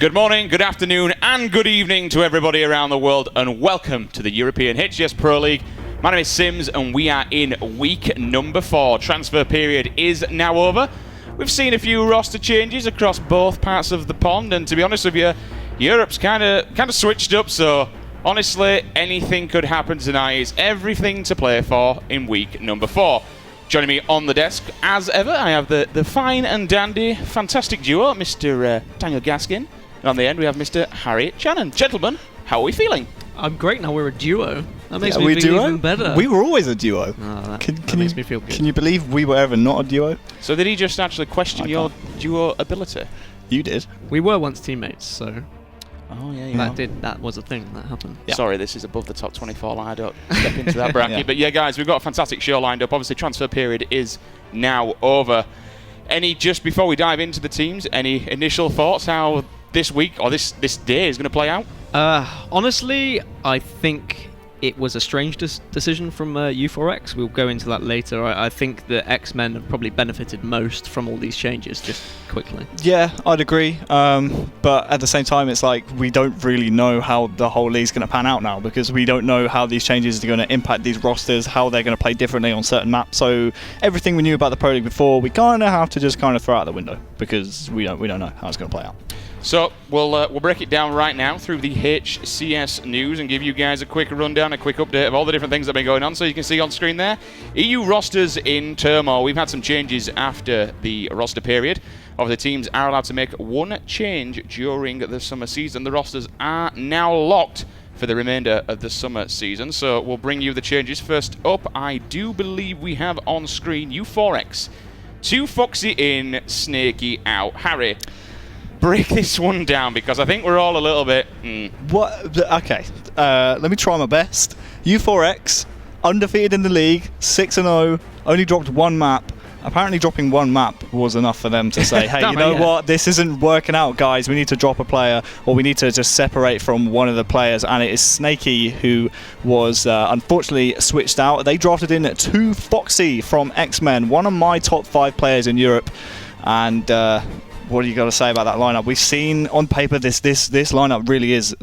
Good morning, good afternoon, and good evening to everybody around the world, and welcome to the European HCS Pro League. My name is Sims, and we are in week number 4. Transfer period is now over. We've seen a few roster changes across both parts of the pond, and to be honest with you, Europe's kind of switched up, so honestly, anything could happen tonight. It's everything to play for in week number 4. Joining me on the desk, as ever, I have the fine and dandy, fantastic duo, Mr. Daniel Gaskin. And on the end, we have Mr. Harry Channon. Gentlemen, how are we feeling? I'm great now. We're a duo. That makes me feel even better. We were always a duo. Oh, that makes me feel good. Can you believe we were ever not a duo? So did he just actually question your duo ability? You did. We were once teammates, so... Oh, yeah, That was a thing that happened. Yeah. Sorry, this is above the top 24 line. I don't step into that bracket. Yeah. But yeah, guys, we've got a fantastic show lined up. Obviously, transfer period is now over. Just before we dive into the teams, any initial thoughts how this week or this day is going to play out? Honestly, I think it was a strange decision from U4X. We'll go into that later. I think the X-Men have probably benefited most from all these changes, just quickly. Yeah, I'd agree. But at the same time, it's like we don't really know how the whole league's going to pan out now, because we don't know how these changes are going to impact these rosters, how they're going to play differently on certain maps. So everything we knew about the Pro League before, we kind of have to just kind of throw out the window, because we don't know how it's going to play out. So we'll break it down right now through the HCS news and give you guys a quick rundown, a quick update of all the different things that have been going on. So you can see on screen there, EU rosters in turmoil. We've had some changes after the roster period. The teams are allowed to make one change during the summer season. The rosters are now locked for the remainder of the summer season. So we'll bring you the changes. First up, I do believe we have on screen U4X. 2 Foxy in, Snaky out. Harry, break this one down, because I think we're all a little bit... What? Okay, let me try my best. U4X, undefeated in the league, 6-0, only dropped one map. Apparently dropping one map was enough for them to say, hey, you know what, this isn't working out, guys, we need to drop a player, or we need to just separate from one of the players. And it is Snaky who was unfortunately switched out. They drafted in 2 Foxy from X-Men, one of my top 5 players in Europe. And what do you got to say about that lineup? We've seen on paper this lineup really is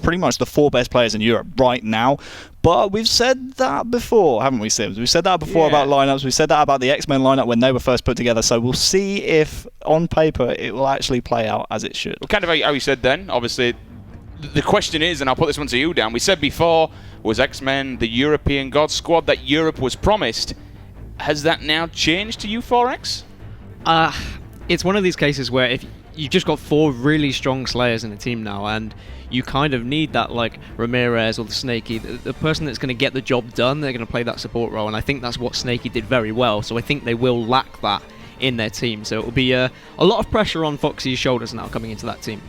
pretty much the 4 best players in Europe right now. But we've said that before, haven't we, Sims? We've said that before about lineups. We've said that about the X-Men lineup when they were first put together. So we'll see if, on paper, it will actually play out as it should. Well, kind of how you said then, obviously, the question is, and I'll put this one to you, Dan, we said before, was X-Men the European God squad that Europe was promised? Has that now changed to U4X? It's one of these cases where if you've just got 4 really strong slayers in the team now, and you kind of need that, like Ramirez or the Snaky, the person that's going to get the job done. They're going to play that support role, and I think that's what Snaky did very well. So I think they will lack that in their team. So it will be a lot of pressure on Foxy's shoulders now coming into that team.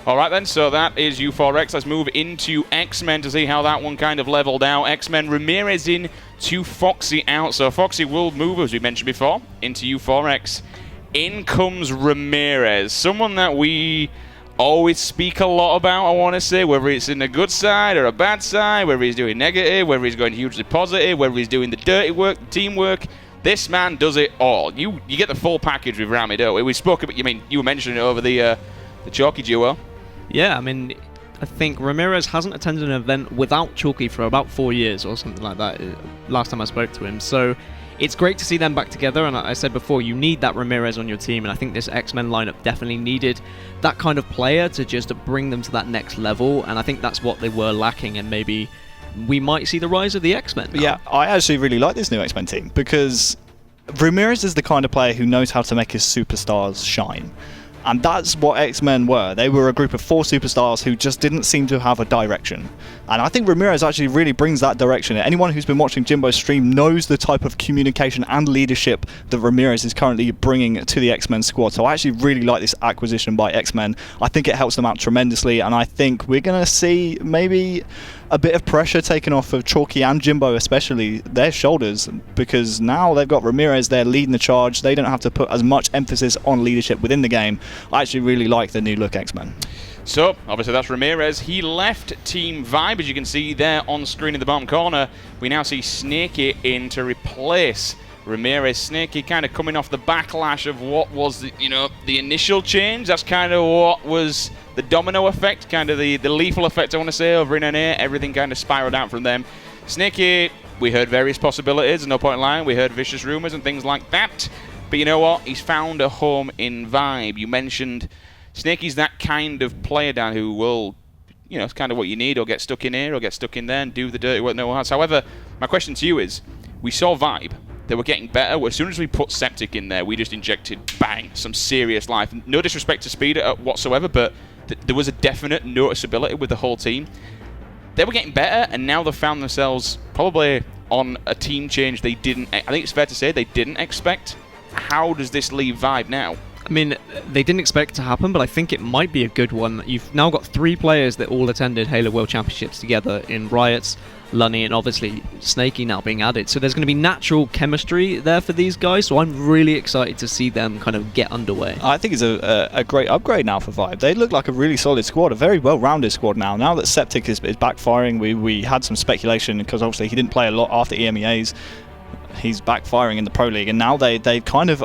All right then, so that is U4X. Let's move into X-Men to see how that one kind of leveled out. X-Men, Ramirez in to Foxy out. So Foxy will move, as we mentioned before, into U4X. In comes Ramirez, someone that we always speak a lot about, I want to say, whether it's in a good side or a bad side, whether he's doing negative, whether he's going hugely positive, whether he's doing the dirty work, the teamwork. This man does it all. You get the full package with Rami, don't we? We spoke about, you were mentioning it over the Chalky duo. Yeah, I mean, I think Ramirez hasn't attended an event without Chalky for about 4 years or something like that, last time I spoke to him. So it's great to see them back together, and I said before, you need that Ramirez on your team, and I think this X-Men lineup definitely needed that kind of player to just bring them to that next level, and I think that's what they were lacking, and maybe we might see the rise of the X-Men now. Yeah, I actually really like this new X-Men team, because Ramirez is the kind of player who knows how to make his superstars shine. And that's what X-Men were. They were a group of 4 superstars who just didn't seem to have a direction. And I think Ramirez actually really brings that direction. Anyone who's been watching Jimbo's stream knows the type of communication and leadership that Ramirez is currently bringing to the X-Men squad. So I actually really like this acquisition by X-Men. I think it helps them out tremendously, and I think we're going to see maybe a bit of pressure taken off of Chalky and Jimbo, especially their shoulders, because now they've got Ramirez there leading the charge. They don't have to put as much emphasis on leadership within the game. I actually really like the new look X-Men. So, obviously that's Ramirez. He left Team Vibe, as you can see there on screen in the bottom corner. We now see Snaky in to replace Ramirez. Snaky kind of coming off the backlash of what was the initial change. That's kind of what was the domino effect, kind of the lethal effect, I want to say, over in NA. Everything kind of spiraled out from them. Snakey, we heard various possibilities, no point in lying. We heard vicious rumors and things like that. But you know what? He's found a home in Vibe. You mentioned Snakey's that kind of player, Dan, who will, you know, it's kind of what you need, or get stuck in here, or get stuck in there and do the dirty work no one has. However, my question to you is, we saw Vibe. They were getting better. As soon as we put Septic in there, we just injected, bang, some serious life. No disrespect to Speed whatsoever, but there was a definite noticeability with the whole team. They were getting better, and now they've found themselves probably on a team change they didn't, I think it's fair to say, they didn't expect. How does this leave Vibe now? I mean, they didn't expect it to happen, but I think it might be a good one. You've now got 3 players that all attended Halo World Championships together in Riots, Lunny, and obviously Snakey now being added. So there's going to be natural chemistry there for these guys, so I'm really excited to see them kind of get underway. I think it's a great upgrade now for Vibe. They look like a really solid squad, a very well-rounded squad now. Now that Septic is backfiring, we had some speculation, because obviously he didn't play a lot after EMEAs. He's backfiring in the Pro League, and now they've kind of,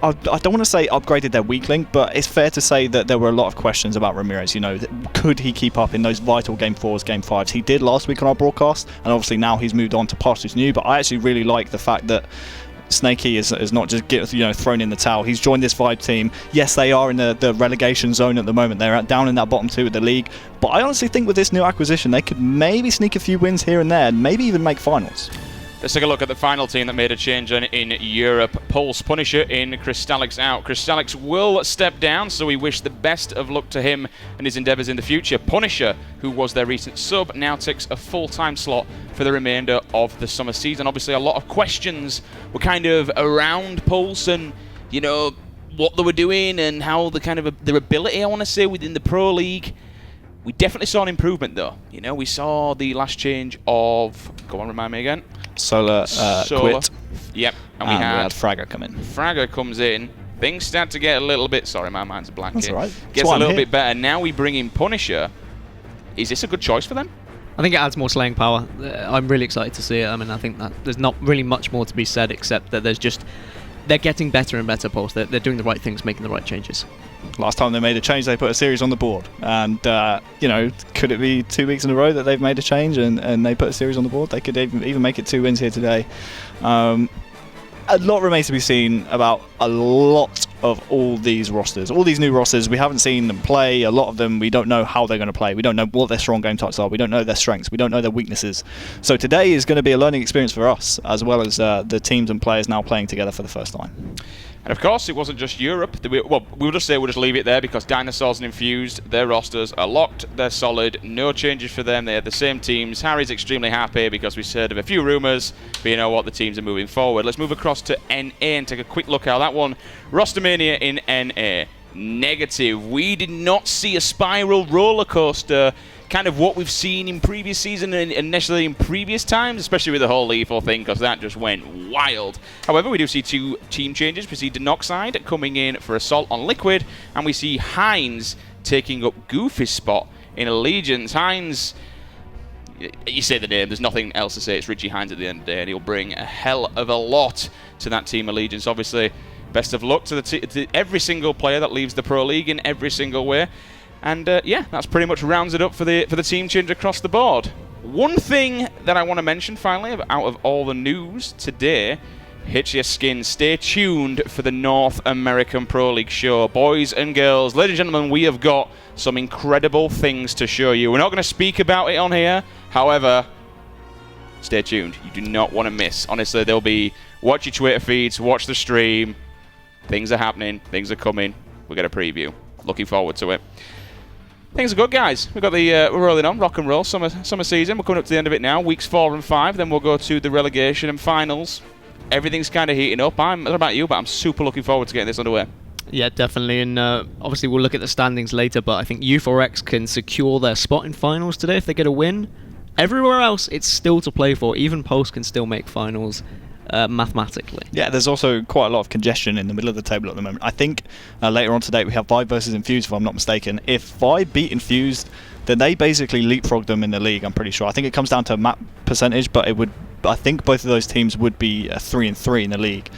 I don't want to say upgraded their weak link, but it's fair to say that there were a lot of questions about Ramirez. You know, could he keep up in those vital Game 4s, Game 5s? He did last week on our broadcast, and obviously now he's moved on to pastures new. But I actually really like the fact that Snakey is not just thrown in the towel. He's joined this Vibe team. Yes, they are in the relegation zone at the moment. They're down in that bottom 2 of the league. But I honestly think with this new acquisition, they could maybe sneak a few wins here and there, and maybe even make finals. Let's take a look at the final team that made a change in Europe. Pulse, Punisher in, Crystalix out. Crystalix will step down, so we wish the best of luck to him and his endeavours in the future. Punisher, who was their recent sub, now takes a full-time slot for the remainder of the summer season. Obviously, a lot of questions were kind of around Pulse and, you know, what they were doing and how the kind of their ability, I want to say, within the Pro League. We definitely saw an improvement, though. You know, we saw the last change of... Go on, remind me again. Solar quit. Yep. And we had Fragger come in. Fragger comes in. Things start to get a little bit... Sorry, my mind's a blank. That's all right. Gets a little bit better. Now we bring in Punisher. Is this a good choice for them? I think it adds more slaying power. I'm really excited to see it. I mean, I think that there's not really much more to be said, except that there's just... They're getting better and better, Pulse. They're doing the right things, making the right changes. Last time they made a change, they put a series on the board. And, you know, could it be 2 weeks in a row that they've made a change and they put a series on the board? They could even make it 2 wins here today. A lot remains to be seen about a lot of all these rosters. All these new rosters, we haven't seen them play. A lot of them, we don't know how they're going to play. We don't know what their strong game types are. We don't know their strengths. We don't know their weaknesses. So today is going to be a learning experience for us, as well as the teams and players now playing together for the first time. And of course, it wasn't just Europe. We'll just leave it there, because Dinosaurs and Infused, their rosters are locked, they're solid, no changes for them, they're the same teams. Harry's extremely happy because we heard of a few rumours, but you know what, the teams are moving forward. Let's move across to NA and take a quick look at that one. Rostermania in NA. Negative. We did not see a spiral roller coaster, kind of what we've seen in previous season and initially in previous times, especially with the whole lethal thing, because that just went wild. However, we do see 2 team changes. We see Denoxide coming in for Assault on Liquid, and we see Hines taking up Goofy's spot in Allegiance. Hines, you say the name, there's nothing else to say. It's Richie Hines at the end of the day, and he'll bring a hell of a lot to that team Allegiance. Obviously, best of luck to every single player that leaves the Pro League in every single way. And yeah, that's pretty much rounds it up for the team change across the board. One thing that I want to mention finally, out of all the news today, HCS Skins, stay tuned for the North American Pro League show. Boys and girls, ladies and gentlemen, we have got some incredible things to show you. We're not going to speak about it on here. However, stay tuned. You do not want to miss. Honestly, there'll be... Watch your Twitter feeds, watch the stream. Things are happening. Things are coming. We'll get a preview. Looking forward to it. Things are good, guys. We've got we're rolling on, rock and roll, summer season. We're coming up to the end of it now, weeks 4 and 5. Then we'll go to the relegation and finals. Everything's kind of heating up. I don't know about you, but I'm super looking forward to getting this underway. Yeah, definitely. And obviously we'll look at the standings later, but I think U4X can secure their spot in finals today if they get a win. Everywhere else, it's still to play for. Even Pulse can still make finals. Mathematically. Yeah, there's also quite a lot of congestion in the middle of the table at the moment. I think later on today we have Vibe versus Infused, if I'm not mistaken. If Vibe beat Infused, then they basically leapfrog them in the league, I'm pretty sure. I think it comes down to map percentage, but I think both of those teams would be 3-3 in the league.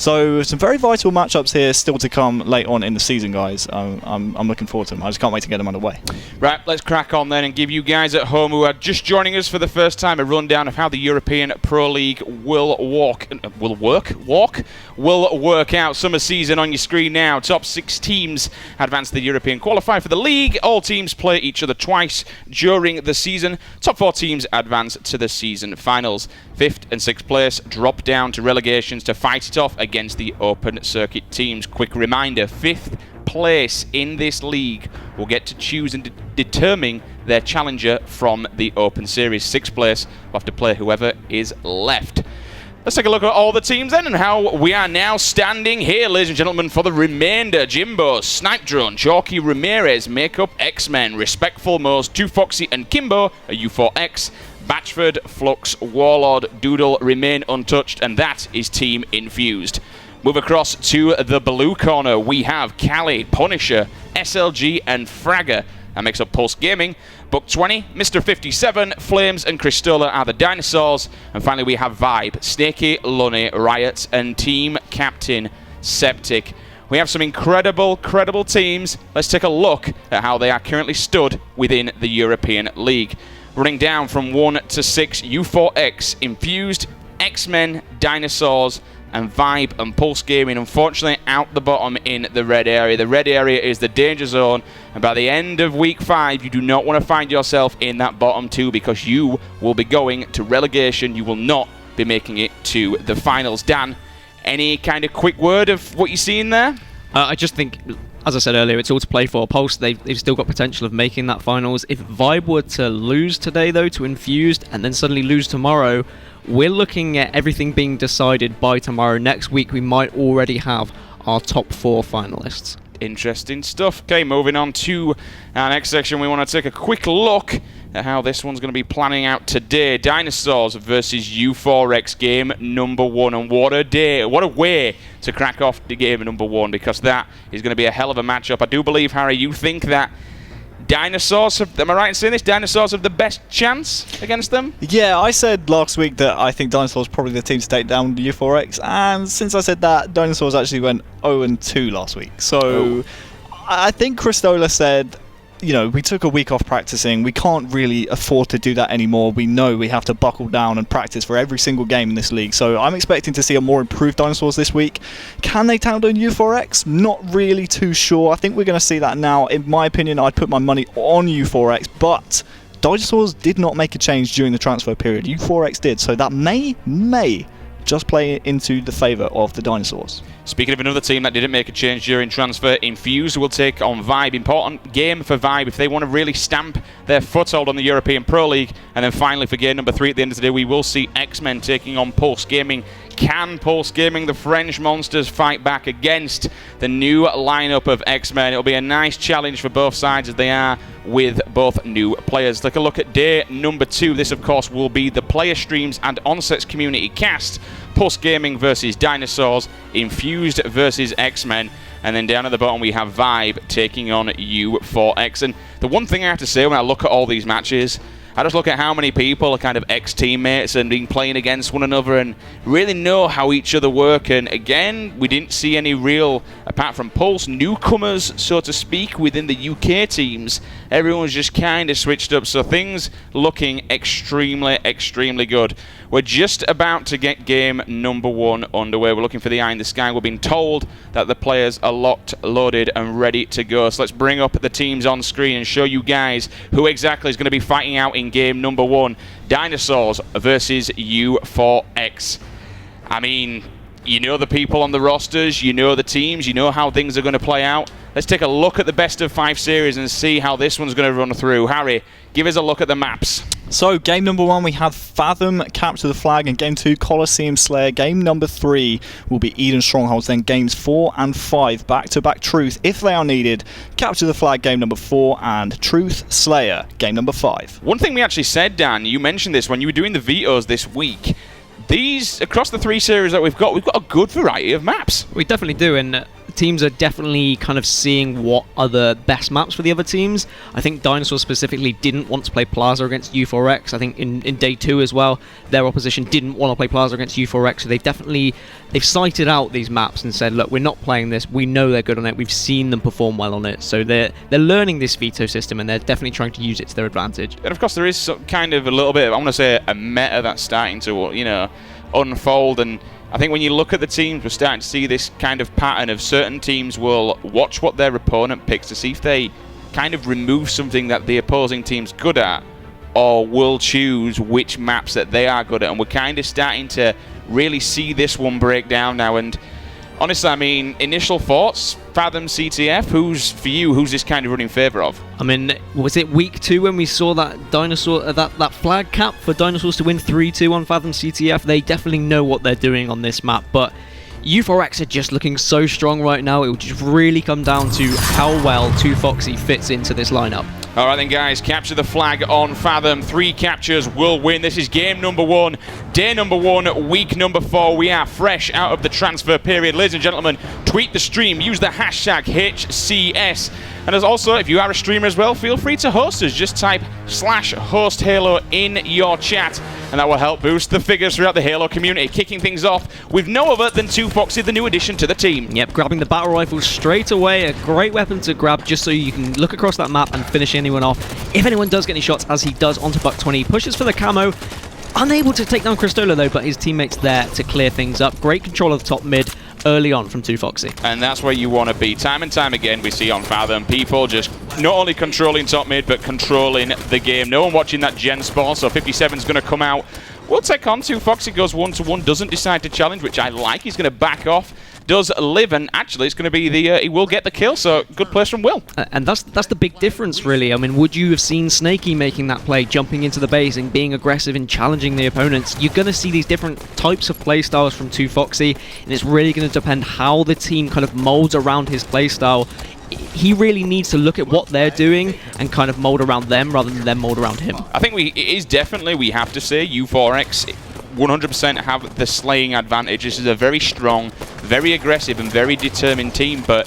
So some very vital matchups here still to come late on in the season, guys. I'm looking forward to them. I just can't wait to get them underway. Right, let's crack on then and give you guys at home who are just joining us for the first time a rundown of how the European Pro League will work out. Summer season on your screen now. Top 6 teams advance to the European qualify for the league. All teams play each other twice during the season. Top 4 teams advance to the season finals. 5th and 6th place drop down to relegations to fight it off against the open circuit teams. Quick reminder, 5th place in this league will get to choose and determine their challenger from the open series. 6th place will have to play whoever is left. Let's take a look at all the teams then and how we are now standing here, ladies and gentlemen, for the remainder. Jimbo, Snipe Drone, Chalky, Ramirez make up X-Men. Respectful, Mose, 2 Foxy and Kimbo are U4X. Batchford, Flux, Warlord, Doodle remain untouched, and that is Team Infused. Move across to the blue corner. We have Cali, Punisher, SLG, and Fragger. That makes up Pulse Gaming. Buck 20, Mr. 57, Flames, and Cristola are the Dinosaurs. And finally, we have Vibe, Snaky, Lunny, Riot, and Team Captain Septic. We have some incredible teams. Let's take a look at how they are currently stood within the European League. Running down from 1 to 6, U4X, Infused, X-Men, Dinosaurs, and Vibe and Pulse Gaming. Unfortunately, out the bottom in the red area. The red area is the danger zone, and by the end of week 5, you do not want to find yourself in that bottom 2 because you will be going to relegation. You will not be making it to the finals. Dan, any kind of quick word of what you're seeing there? I just think, as I said earlier, it's all to play for. Pulse, they've still got potential of making that finals. If Vibe were to lose today, though, to Infused, and then suddenly lose tomorrow, we're looking at everything being decided by tomorrow. Next week, we might already have our top 4 finalists. Interesting stuff. Okay, moving on to our next section. We want to take a quick look at how this one's going to be planning out today. Dinosaurs versus U4X game number 1. And what a day, what a way to crack off the game number 1, because that is going to be a hell of a matchup. I do believe, Harry, you think that Dinosaurs have, am I right in saying this? Dinosaurs have the best chance against them? Yeah, I said last week that I think Dinosaurs probably the team to take down the U4X, and since I said that, Dinosaurs actually went 0-2 last week. So I think Cristola said, you know, we took a week off practicing. We can't really afford to do that anymore. We know we have to buckle down and practice for every single game in this league. So I'm expecting to see a more improved Dinosaurs this week. Can they tackle down U4X? Not really too sure. I think we're going to see that now. In my opinion, I'd put my money on U4X, but Dinosaurs did not make a change during the transfer period. U4X did, so that may just play into the favour of the Dinosaurs. Speaking of another team that didn't make a change during transfer, Infused will take on Vibe. Important game for Vibe if they want to really stamp their foothold on the European Pro League. And then finally for game number 3 at the end of the day, we will see X-Men taking on Pulse Gaming. Can Pulse Gaming, the French monsters, fight back against the new lineup of X-Men? It'll be a nice challenge for both sides as they are with both new players. Take a look at day number 2. This, of course, will be the player streams and onsets community cast. Pulse Gaming versus Dinosaurs, Infused versus X-Men, and then down at the bottom we have Vibe taking on U4X. And the one thing I have to say when I look at all these matches, I just look at how many people are kind of ex-teammates and been playing against one another and really know how each other work. And again, we didn't see any real, apart from Pulse, newcomers, so to speak, within the UK teams. Everyone's just kind of switched up, so things looking extremely good. We're just about to get game number 1 underway. We're looking for the eye in the sky. We've been told that the players are locked, loaded, and ready to go. So let's bring up the teams on screen and show you guys who exactly is going to be fighting out in game number 1. Dinosaurs versus U4X. I mean, you know the people on the rosters, you know the teams, you know how things are going to play out. Let's take a look at the best of 5 series and see how this one's going to run through. Harry, give us a look at the maps. So, game number 1, we have Fathom, Capture the Flag, and game 2, Colosseum Slayer. Game number 3 will be Eden Strongholds. Then games 4 and 5, back-to-back Truth, if they are needed. Capture the Flag, game number 4, and Truth Slayer, game number 5. One thing we actually said, Dan, you mentioned this when you were doing the vetoes this week. These, across the 3 series that we've got a good variety of maps. We definitely do, and teams are definitely kind of seeing what are the best maps for the other teams. I think Dinosaurs specifically didn't want to play Plaza against U4X. I think in day 2 as well, their opposition didn't want to play Plaza against U4X, so they've cited out these maps and said, look, we're not playing this. We know they're good on it. We've seen them perform well on it. So they're learning this veto system, and they're definitely trying to use it to their advantage. And of course, there is kind of a little bit of, I want to say, a meta that's starting to, unfold. And I think when you look at the teams, we're starting to see this kind of pattern of certain teams will watch what their opponent picks to see if they kind of remove something that the opposing team's good at, or will choose which maps that they are good at. And we're kind of starting to really see this one break down now. And honestly, I mean, initial thoughts, Fathom CTF, who's this kind of running in favour of? I mean, was it week 2 when we saw that dinosaur that flag cap for Dinosaurs to win 3-2 on Fathom CTF? They definitely know what they're doing on this map, but U4X are just looking so strong right now. It will just really come down to how well 2Foxy fits into this lineup. All right then, guys, capture the flag on Fathom. 3 captures will win. This is game number 1, day number 1, week number 4. We are fresh out of the transfer period. Ladies and gentlemen, tweet the stream, use the hashtag HCS. And as also, if you are a streamer as well, feel free to host us. Just type /host Halo in your chat, and that will help boost the figures throughout the Halo community. Kicking things off with no other than 2Foxy, the new addition to the team. Yep, grabbing the battle rifle straight away. A great weapon to grab just so you can look across that map and finish anyone off. If anyone does get any shots, as he does onto Buck 20, pushes for the camo. Unable to take down Cristola though, but his teammate's there to clear things up. Great control of the top mid early on from 2Foxy. And that's where you want to be. Time and time again, we see on Fathom people just not only controlling top mid, but controlling the game. No one watching that gen spawn, so 57's going to come out. We'll take on 2Foxy, goes 1-1, doesn't decide to challenge, which I like. He's going to back off. Does live, and actually it's going to be he will get the kill, so good place from Will. And that's the big difference, really. I mean, would you have seen Snakey making that play, jumping into the base and being aggressive and challenging the opponents? You're going to see these different types of playstyles from 2Foxy, and it's really going to depend how the team kind of molds around his playstyle. He really needs to look at what they're doing and kind of mold around them rather than them mold around him. I think it is definitely, we have to say, U4X 100% have the slaying advantage. This is a very strong, very aggressive and very determined team, but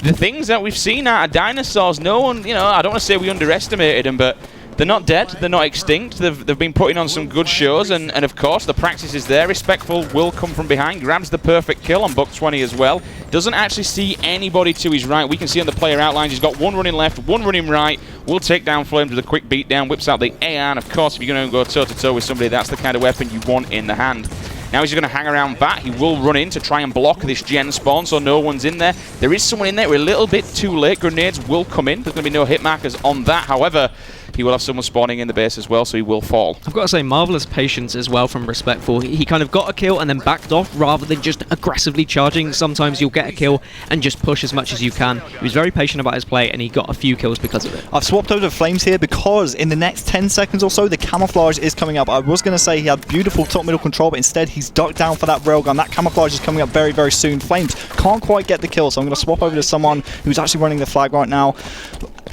the things that we've seen out of Dinosaurs, no one, I don't want to say we underestimated them, but they're not dead, they're not extinct, they've been putting on some good shows, and of course the practice is there. Respectful will come from behind, grabs the perfect kill on Buck 20 as well. Doesn't actually see anybody to his right. We can see on the player outlines he's got one running left, one running right. Will take down Flames with a quick beatdown, whips out the AR, and of course if you're going to go toe-to-toe with somebody, that's the kind of weapon you want in the hand. Now he's going to hang around that. He will run in to try and block this gen spawn, so no one's in there. There is someone in there. We're a little bit too late. Grenades will come in. There's going to be no hit markers on that. However, he will have someone spawning in the base as well, so he will fall. I've got to say, marvellous patience as well from Respectful. He kind of got a kill and then backed off rather than just aggressively charging. Sometimes you'll get a kill and just push as much as you can. He was very patient about his play, and he got a few kills because of it. I've swapped over to Flames here because in the next 10 seconds or so, the camouflage is coming up. I was going to say he had beautiful top-middle control, but instead he's ducked down for that railgun. That camouflage is coming up very, very soon. Flames can't quite get the kill, so I'm going to swap over to someone who's actually running the flag right now.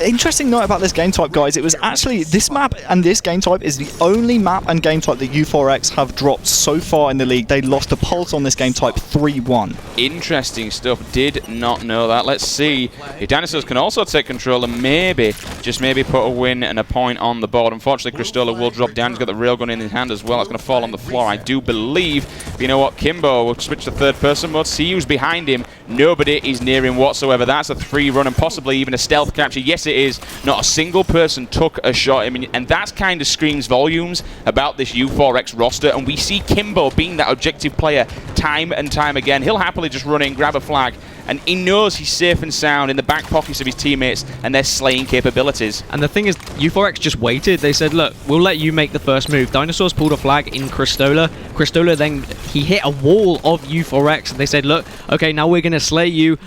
Interesting note about this game type, guys. It was actually this map and this game type is the only map and game type that U4X have dropped so far in the league. They lost to Pulse on this game type 3-1. Interesting stuff. Did not know that. Let's see if Dinosaurs can also take control and maybe, just maybe, put a win and a point on the board. Unfortunately, Cristola will drop down. He's got the railgun in his hand as well. That's going to fall on the floor, I do believe. But you know what? Kimbo will switch to third-person mode. See who's behind him. Nobody is near him whatsoever. That's a 3-run and possibly even a stealth capture. Yes, it is. Not a single person took a shot. I mean, and that kind of screams volumes about this U4X roster. And we see Kimbo being that objective player time and time again. He'll happily just run in, grab a flag, and he knows he's safe and sound in the back pockets of his teammates and their slaying capabilities. And the thing is, U4X just waited. They said, look, we'll let you make the first move. Dinosaurs pulled a flag in Cristola. Cristola then, he hit a wall of U4X. And they said, look, okay, now we're going to slay you.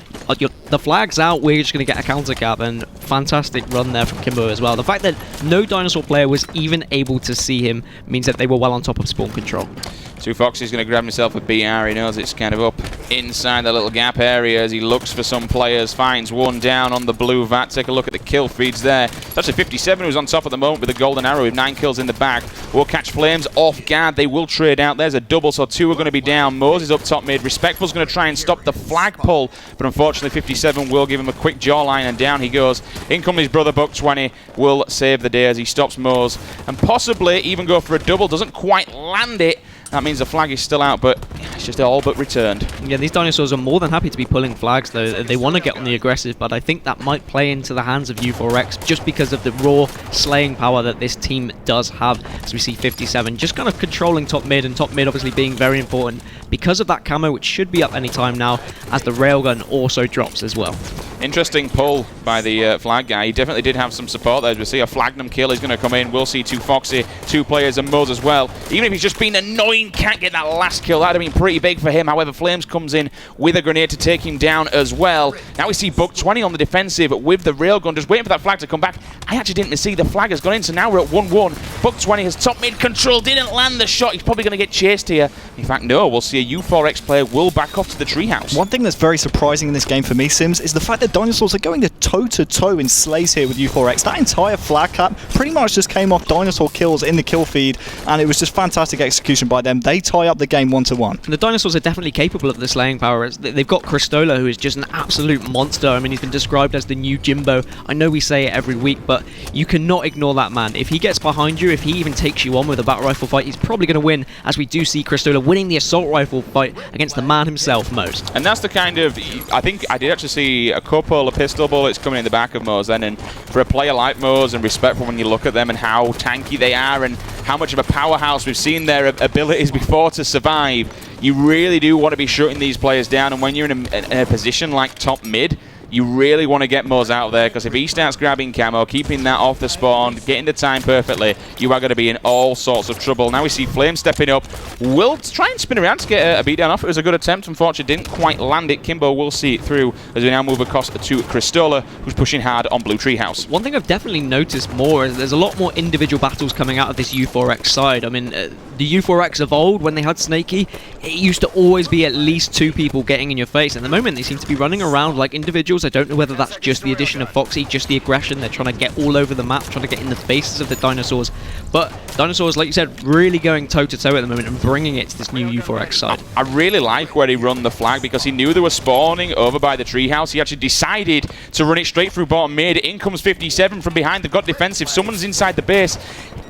The flag's out, we're just going to get a counter cap. And fantastic run there from Kimbo as well. The fact that no Dinosaur player was even able to see him means that they were well on top of spawn control. 2Foxy's going to grab himself a BR. He knows it's kind of up inside the little gap area as he looks for some players. Finds one down on the blue vat. Take a look at the kill feeds there. there. It's actually 57 who's on top at the moment with a golden arrow with 9 kills in the bag. Will catch Flames off guard. They will trade out. There's a double, so 2 are going to be down. Moses up top mid. Respectful's going to try and stop the flag pull, but unfortunately 57 will give him a quick jawline, and down he goes. In comes his brother Buck 20, will save the day as he stops Mose and possibly even go for a double. Doesn't quite land it. That means the flag is still out, but it's just all but returned. Yeah, these Dinosaurs are more than happy to be pulling flags, though. They want to get on the aggressive, but I think that might play into the hands of U4X just because of the raw slaying power that this team does have. As we see 57 just kind of controlling top mid, and top mid obviously being very important because of that camo, which should be up any time now, as the railgun also drops as well. Interesting pull by the flag guy. He definitely did have some support there. As we see a Flagnum kill is going to come in. We'll see 2 Foxy, 2 players, and Mose as well. Even if he's just been annoying, can't get that last kill. That would have been pretty big for him. However, Flames comes in with a grenade to take him down as well. Now we see Buck 20 on the defensive with the railgun, just waiting for that flag to come back. I actually didn't see the flag has gone in, so now we're at 1-1. Buck 20 has top mid control, didn't land the shot. He's probably going to get chased here. In fact, no, we'll see a U4X player will back off to the treehouse. One thing that's very surprising in this game for me, Sims, is the fact that Dinosaurs are going toe-to-toe in slays here with U4X. That entire flag cap pretty much just came off Dinosaur kills in the kill feed, and it was just fantastic execution by them. They tie up the game 1-1. The Dinosaurs are definitely capable of the slaying power. They've got Cristola, who is just an absolute monster. I mean, he's been described as the new Jimbo. I know we say it every week, but you cannot ignore that man. If he gets behind you, if he even takes you on with a battle rifle fight, he's probably going to win, as we do see Cristola winning the assault rifle fight against the man himself, Mose. And that's the kind of, I think I did actually see a couple of pistol bullets coming in the back of Mose then, and for a player like Mose, and respectful when you look at them and how tanky they are and how much of a powerhouse we've seen their abilities before to survive, you really do want to be shutting these players down. And when you're in a position like top mid, you really want to get Mose out of there, because if he starts grabbing camo, keeping that off the spawn, getting the time perfectly, you are going to be in all sorts of trouble. Now we see Flame stepping up. Will try and spin around to get a beatdown off. It was a good attempt. Unfortunately, didn't quite land it. Kimbo will see it through as we now move across to Cristola, who's pushing hard on Blue Treehouse. One thing I've definitely noticed more is there's a lot more individual battles coming out of this U4X side. I mean, the U4X of old, when they had Snakey, it used to always be at least 2 people getting in your face. At the moment, they seem to be running around like individuals. I don't know whether that's just the addition of Foxy, just the aggression. They're trying to get all over the map, trying to get in the faces of the Dinosaurs. But Dinosaurs, like you said, really going toe-to-toe at the moment and bringing it to this new U4X side. I really like where he run the flag, because he knew they were spawning over by the treehouse. He actually decided to run it straight through bottom mid. In comes 57 from behind. They've got defensive. Someone's inside the base.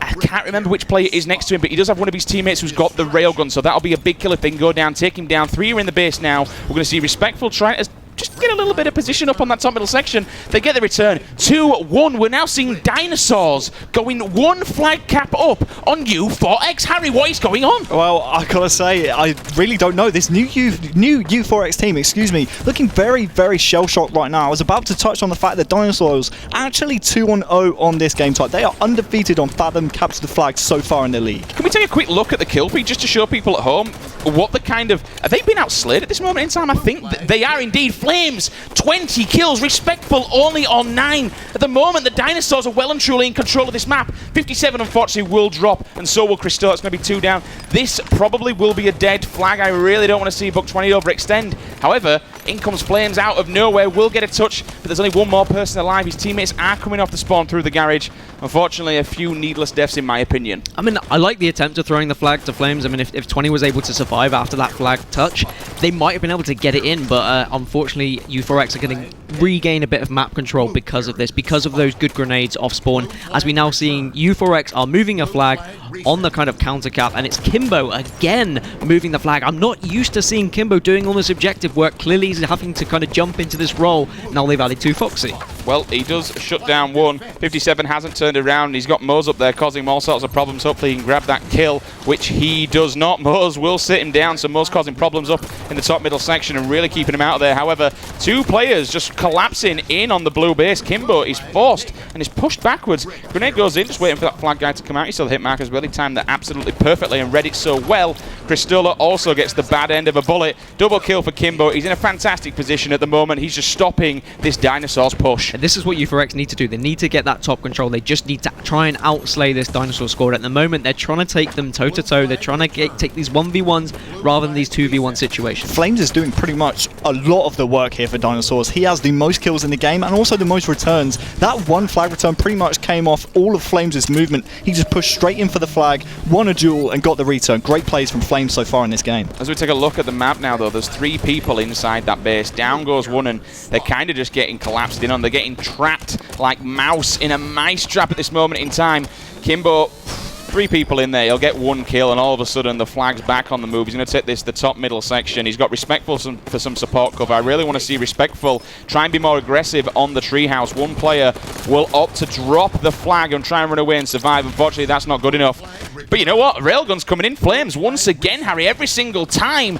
I can't remember which player is next to him, but he does have one of his teammates who's got the railgun, so that'll be a big kill if they can go down, take him down. 3 are in the base now. We're going to see Respectful trying to just get a little bit of position up on that top middle section. They get the return. 2-1. We're now seeing Dinosaurs going 1 flag cap up on U4X. Harry, what is going on? Well, I gotta say, I really don't know. This new U4X team, excuse me, looking very, very shell-shocked right now. I was about to touch on the fact that Dinosaurs actually 2-0 on this game type. They are undefeated on Fathom capture the flag so far in the league. Can we take a quick look at the kill feed just to show people at home what the kind of... Have they been outslayed at this moment in time? I think they are indeed. Flames, 20 kills. Respectful only on 9. At the moment, the Dinosaurs are well and truly in control of this map. 57, unfortunately, will drop, and so will Cristo. It's going to be 2 down. This probably will be a dead flag. I really don't want to see Buck 20 overextend. However, in comes Flames out of nowhere. Will get a touch, but there's only 1 more person alive. His teammates are coming off the spawn through the garage. Unfortunately, a few needless deaths, in my opinion. I mean, I like the attempt of throwing the flag to Flames. I mean, if 20 was able to survive after that flag touch, they might have been able to get it in, but unfortunately, U4X are going to regain a bit of map control because of this, because of those good grenades off spawn, as we now seeing U4X are moving a flag on the kind of counter cap, and it's Kimbo again moving the flag. I'm not used to seeing Kimbo doing all this objective work. Clearly he's having to kind of jump into this role. Now they've added 2 Foxy. Well, he does shut down 1. 57 hasn't turned around. He's got Mose up there causing him all sorts of problems. Hopefully he can grab that kill, which he does not. Mose will sit him down, so Mose causing problems up in the top middle section and really keeping him out of there. However, 2 players just collapsing in on the blue base. Kimbo is forced and is pushed backwards. Grenade goes in, just waiting for that flag guy to come out. He saw the hit mark as well. He timed that absolutely perfectly and read it so well. Cristola also gets the bad end of a bullet. Double kill for Kimbo. He's in a fantastic position at the moment. He's just stopping this Dinosaurs push. And this is what U4X need to do. They need to get that top control. They just need to try and outslay this Dinosaur squad. At the moment, they're trying to take them toe-to-toe. They're trying to take these 1v1s rather than these 2v1 situations. Flames is doing pretty much a lot of the work here for Dinosaurs. He has the most kills in the game and also the most returns. That one flag return pretty much came off all of Flames' movement. He just pushed straight in for the flag, won a duel, and got the return. Great plays from Flames so far in this game. As we take a look at the map now, though, there's 3 people inside that base. Down goes one, and they're kind of just getting collapsed in on. They're getting trapped like mouse in a mice trap at this moment in time. Kimbo, 3 people in there, he'll get 1 kill, and all of a sudden the flag's back on the move. He's going to take this, the top middle section. He's got Respectful for some support cover. I really want to see Respectful try and be more aggressive on the treehouse. One player will opt to drop the flag and try and run away and survive. Unfortunately, that's not good enough. But you know what? Railgun's coming in. Flames once again, Harry, every single time.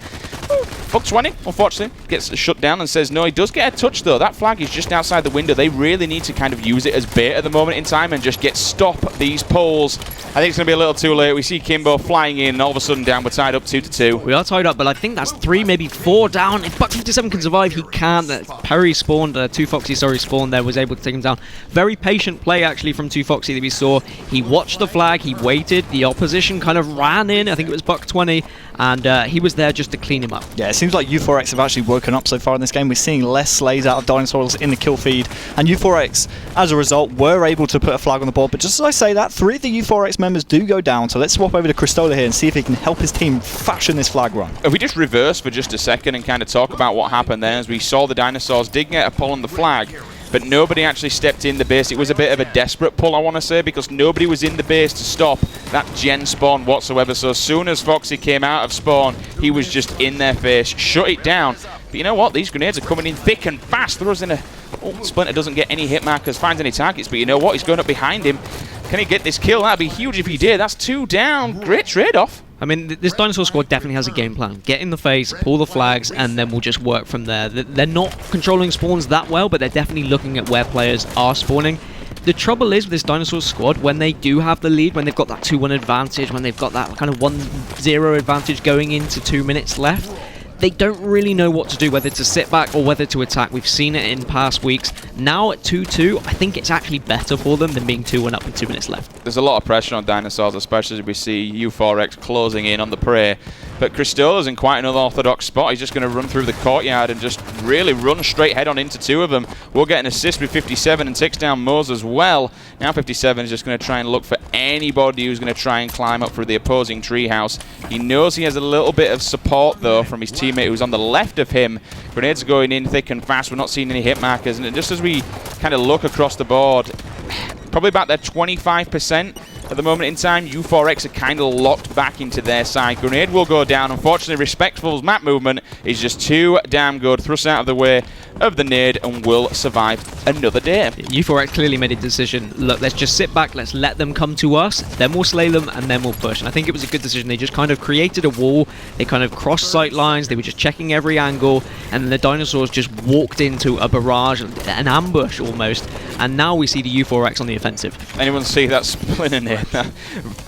Buck 20, unfortunately, gets shut down and says no. He does get a touch, though. That flag is just outside the window. They really need to kind of use it as bait at the moment in time and just stop these poles. I think it's going to be a little too late. We see Kimbo flying in, and all of a sudden down. We're tied up 2-2. We are tied up, but I think that's 3, maybe 4 down. If Buck 57 can survive, he can. Perry spawned, 2Foxy, sorry, spawned there, was able to take him down. Very patient play, actually, from 2Foxy that we saw. He watched the flag, he waited. The opposition kind of ran in. I think it was Buck 20, and he was there just to clean him up. Yeah, it seems like U4X have actually woken up so far in this game. We're seeing less slays out of Dinosaurs in the kill feed, and U4X, as a result, were able to put a flag on the board. But just as I say that, 3 of the U4X members do go down, so let's swap over to Cristola here and see if he can help his team fashion this flag run. If we just reverse for just a second and kind of talk about what happened then, as we saw the Dinosaurs did get a pull on the flag, but nobody actually stepped in the base. It was a bit of a desperate pull, I want to say, because nobody was in the base to stop that gen spawn whatsoever. So as soon as Foxy came out of spawn, he was just in their face, shut it down. But you know what? These grenades are coming in thick and fast. Throws in a... Oh, Splinter doesn't get any hit markers, finds any targets, but you know what? He's going up behind him. Can he get this kill? That'd be huge if he did. That's 2 down. Great trade-off. I mean, this Dinosaur squad definitely has a game plan. Get in the face, pull the flags, and then we'll just work from there. They're not controlling spawns that well, but they're definitely looking at where players are spawning. The trouble is with this Dinosaur squad, when they do have the lead, when they've got that 2-1 advantage, when they've got that kind of 1-0 advantage going into 2 minutes left, they don't really know what to do, whether to sit back or whether to attack. We've seen it in past weeks. Now at 2-2, I think it's actually better for them than being 2-1 up with 2 minutes left. There's a lot of pressure on Dinosaurs, especially as we see U4X closing in on the prey. But Cristola's in quite an unorthodox spot. He's just going to run through the courtyard and just really run straight head on into 2 of them. We'll get an assist with 57 and takes down Mose as well. Now 57 is just going to try and look for anybody who's going to try and climb up through the opposing treehouse. He knows he has a little bit of support, though, from his teammate who's on the left of him. Grenades are going in thick and fast. We're not seeing any hit markers. And just as we kind of look across the board, probably about their 25%. At the moment in time, U4X are kind of locked back into their side. Grenade will go down. Unfortunately, Respectful's map movement is just too damn good. Thrust out of the way of the nade and will survive another day. U4X clearly made a decision. Look, let's just sit back, let's let them come to us, then we'll slay them, and then we'll push. And I think it was a good decision. They just kind of created a wall. They kind of crossed sight lines. They were just checking every angle, and then the Dinosaurs just walked into a barrage, an ambush almost. And now we see the U4X on the offensive. Anyone see that Splinter nade?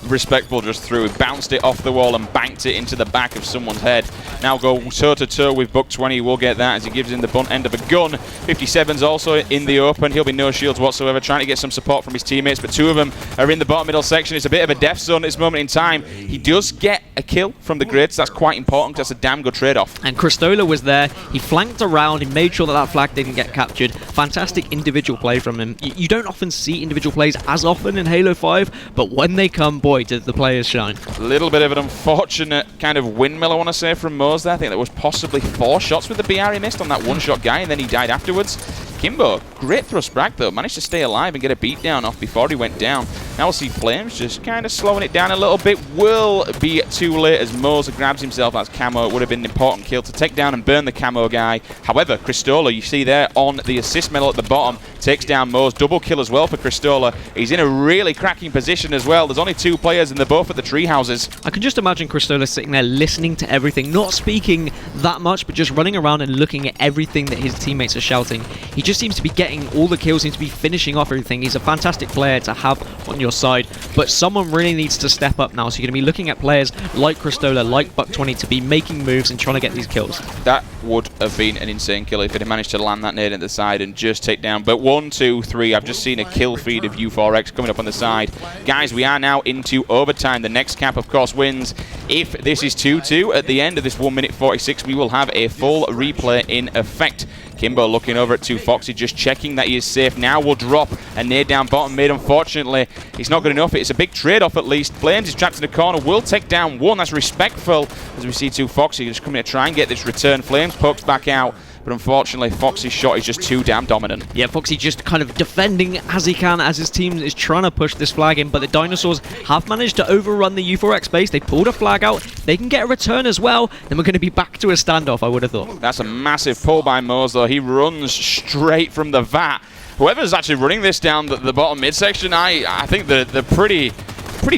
Respectful just threw. He bounced it off the wall and banked it into the back of someone's head. Now go toe-to-toe with Buck 20. We'll get that as he gives him the bunt end of a gun. 57's also in the open. He'll be no shields whatsoever, trying to get some support from his teammates, but 2 of them are in the bottom middle section. It's a bit of a death zone at this moment in time. He does get a kill from the grids. That's quite important. That's a damn good trade-off. And Cristola was there. He flanked around. He made sure that that flag didn't get captured. Fantastic individual play from him. You don't often see individual plays as often in Halo 5, but when they come, boy, do the players shine. A little bit of an unfortunate kind of windmill, I want to say, from Mose there. I think that was possibly 4 shots with the BR he missed on that one-shot guy, and then he died afterwards. Kimbo, great thrust back though, managed to stay alive and get a beatdown off before he went down. Now we'll see Flames just kind of slowing it down a little bit. Will be too late as Mose grabs himself as camo. It would have been an important kill to take down and burn the camo guy. However, Cristola, you see there on the assist medal at the bottom, takes down Mose. Double kill as well for Cristola. He's in a really cracking position as well. There's only 2 players and they're both at the tree houses. I can just imagine Cristola sitting there listening to everything, not speaking that much, but just running around and looking at everything that his teammates are shouting. He just seems to be getting all the kills, seems to be finishing off everything. He's a fantastic player to have on your your side, but someone really needs to step up now. So you're going to be looking at players like Cristola, like Buck20 to be making moves and trying to get these kills. That would have been an insane kill if it had managed to land that nade at the side and just take down. But 1, 2, 3, I've just seen a kill feed of U4X coming up on the side. Guys, we are now into overtime. The next cap, of course, wins. If this is 2-2 at the end of this 1 minute 46, we will have a full replay in effect. Kimbo looking over at 2Foxy, just checking that he is safe. Now will drop a nade down bottom mid. Unfortunately, it's not good enough. It's a big trade-off at least. Flames is trapped in the corner, will take down one. That's respectful as we see 2Foxy just coming to try and get this return. Flames pokes back out, but unfortunately, Foxy's shot is just too damn dominant. Yeah, Foxy just kind of defending as he can as his team is trying to push this flag in, but the Dinosaurs have managed to overrun the U4X base. They pulled a flag out. They can get a return as well. Then we're going to be back to a standoff, I would have thought. That's a massive pull by Moz, though. He runs straight from the vat. Whoever's actually running this down the bottom midsection, I think they're pretty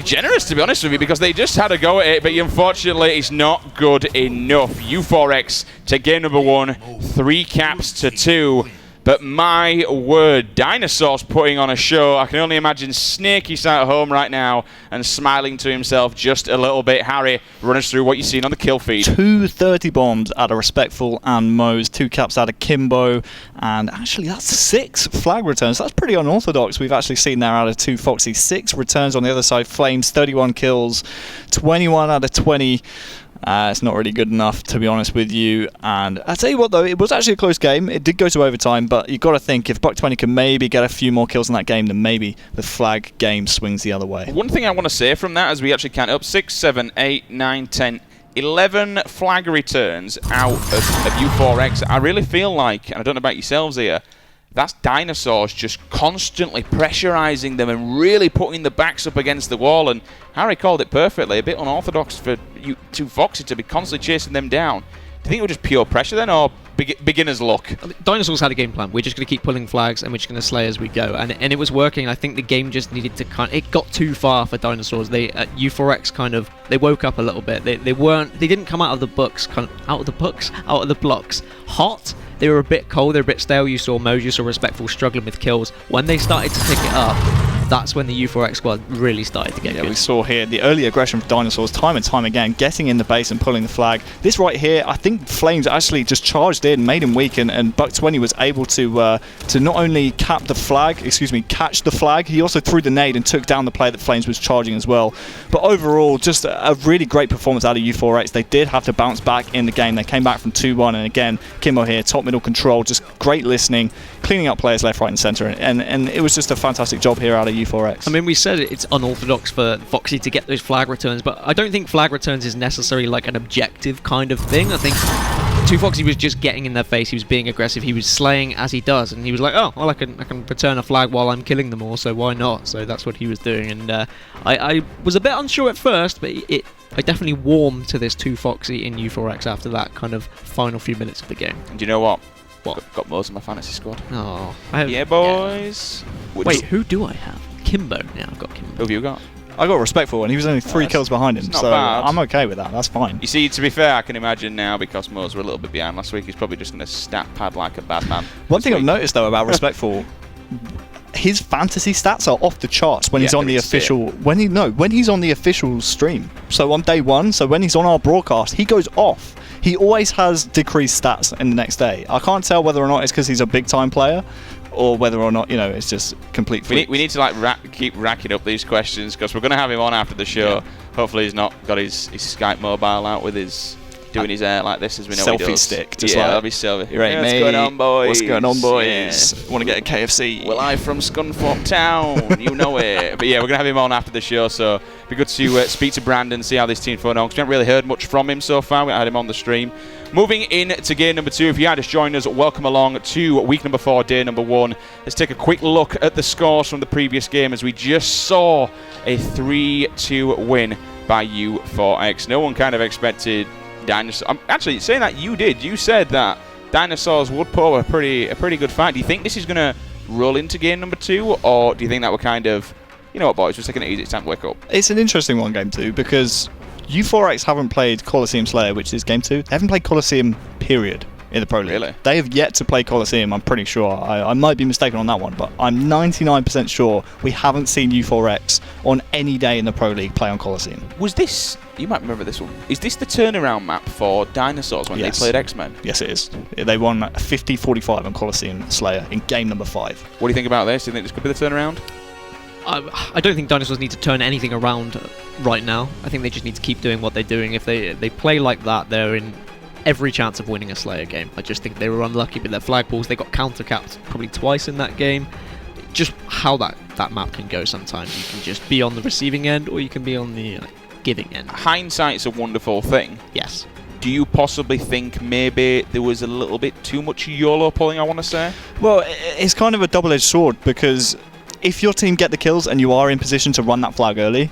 generous, to be honest with you, because they just had a go at it, but unfortunately it's not good enough. U4X to game number 1, 3 caps to 2. But my word, Dinosaurs putting on a show. I can only imagine Snakey sat at home right now and smiling to himself just a little bit. Harry, run us through what you've seen on the kill feed. 2 30 bombs out of Respectful and Moz, 2 caps out of Kimbo, and actually that's 6 flag returns. That's pretty unorthodox. We've actually seen there out of 2Foxy, 6 returns on the other side. Flames, 31 kills, 21 out of 20. It's not really good enough, to be honest with you. And I tell you what, though, it was actually a close game. It did go to overtime, but you've got to think if Buck20 can maybe get a few more kills in that game, then maybe the flag game swings the other way. One thing I want to say from that, as we actually count up, 6, 7, 8, 9, 10, 11 flag returns out of U4X. I really feel like, and I don't know about yourselves here, that's Dinosaurs just constantly pressurizing them and really putting the backs up against the wall. And Harry called it perfectly. A bit unorthodox for 2Foxy to be constantly chasing them down. Do you think it was just pure pressure then, or beginner's luck? Dinosaurs had a game plan. We're just going to keep pulling flags and we're just going to slay as we go. And it was working. I think the game just needed to it got too far for Dinosaurs. They U4X kind of, they woke up a little bit. They didn't come out of the blocks hot. They were a bit cold, they were a bit stale. You saw Moz, you saw Respectful struggling with kills. When they started to pick it up, that's when the U4X squad really started to get good. We saw here the early aggression from Dinosaurs time and time again, getting in the base and pulling the flag. This right here, I think Flames actually just charged in, made him weak, and Buck20 was able to not only catch the flag, he also threw the nade and took down the player that Flames was charging as well. But overall, just a really great performance out of U4X. They did have to bounce back in the game. They came back from 2-1, and again, Kimbo here, top middle control, just great listening, cleaning up players left, right and centre, and it was just a fantastic job here out of U4X. I mean, we said it's unorthodox for Foxy to get those flag returns, but I don't think flag returns is necessarily like an objective kind of thing. I think 2Foxy was just getting in their face, he was being aggressive, he was slaying as he does, and he was like, oh, well, I can return a flag while I'm killing them all, so why not? So that's what he was doing, and I was a bit unsure at first, but I definitely warmed to this 2Foxy in U4X after that kind of final few minutes of the game. And do you know what? What? Got Moz in my fantasy squad. Oh, yeah, boys. Yeah. Wait, who do I have? Kimbo. Yeah, I've got Kimbo. Who have you got? I got Respectful, and he was only 3 kills behind him, so bad. I'm okay with that. That's fine. You see, to be fair, I can imagine now, because Moz were a little bit behind last week, he's probably just going to stat pad like a bad man. One thing I've noticed though about Respectful, his fantasy stats are off the charts when he's on the official. When he's on the official stream. So on day 1, so when he's on our broadcast, he goes off. He always has decreased stats in the next day. I can't tell whether or not it's because he's a big time player, or whether or not, it's just complete freak. We need to keep racking up these questions, because we're going to have him on after the show. Yeah. Hopefully he's not got his Skype mobile out with his doing his hair like this, as we know selfie he does. stick, just like that'll be selfie. Right, what's going on, boys? What's going on, boys? Yeah. Want to get a KFC? Well, I'm from Scunthorpe Town, you know it. But yeah, we're gonna have him on after the show, so it'd be good to speak to Brandon, see how this team's going on, because we haven't really heard much from him so far. We had him on the stream. Moving in to game number 2, if you had just joined us, welcome along to week number 4, day number 1. Let's take a quick look at the scores from the previous game, as we just saw a 3-2 win by U4X. No one kind of expected Dinosaurs. I'm actually saying that you did. You said that Dinosaurs would put up a pretty good fight. Do you think this is going to roll into game number 2, or do you think that we're kind of, you know what, boys, we're taking it easy, it's time to wake up? It's an interesting one, game 2, because U4X haven't played Colosseum Slayer, which is game 2. They haven't played Colosseum, period. in the Pro League. Really? They have yet to play Coliseum, I'm pretty sure. I might be mistaken on that one, but I'm 99% sure we haven't seen U4X on any day in the Pro League play on Coliseum. Was this, you might remember this one, is this the turnaround map for Dinosaurs when Yes. they played X-Men? Yes, it is. They won 50-45 on Coliseum Slayer in game number 5. What do you think about this? Do you think this could be the turnaround? I don't think Dinosaurs need to turn anything around right now. I think they just need to keep doing what they're doing. If they play like that, they're in every chance of winning a Slayer game. I just think they were unlucky with their flag pulls. They got counter-capped probably twice in that game. Just how that map can go sometimes. You can just be on the receiving end or you can be on the giving end. Hindsight's a wonderful thing. Yes. Do you possibly think maybe there was a little bit too much YOLO pulling, I want to say? Well, it's kind of a double-edged sword because if your team get the kills and you are in position to run that flag early,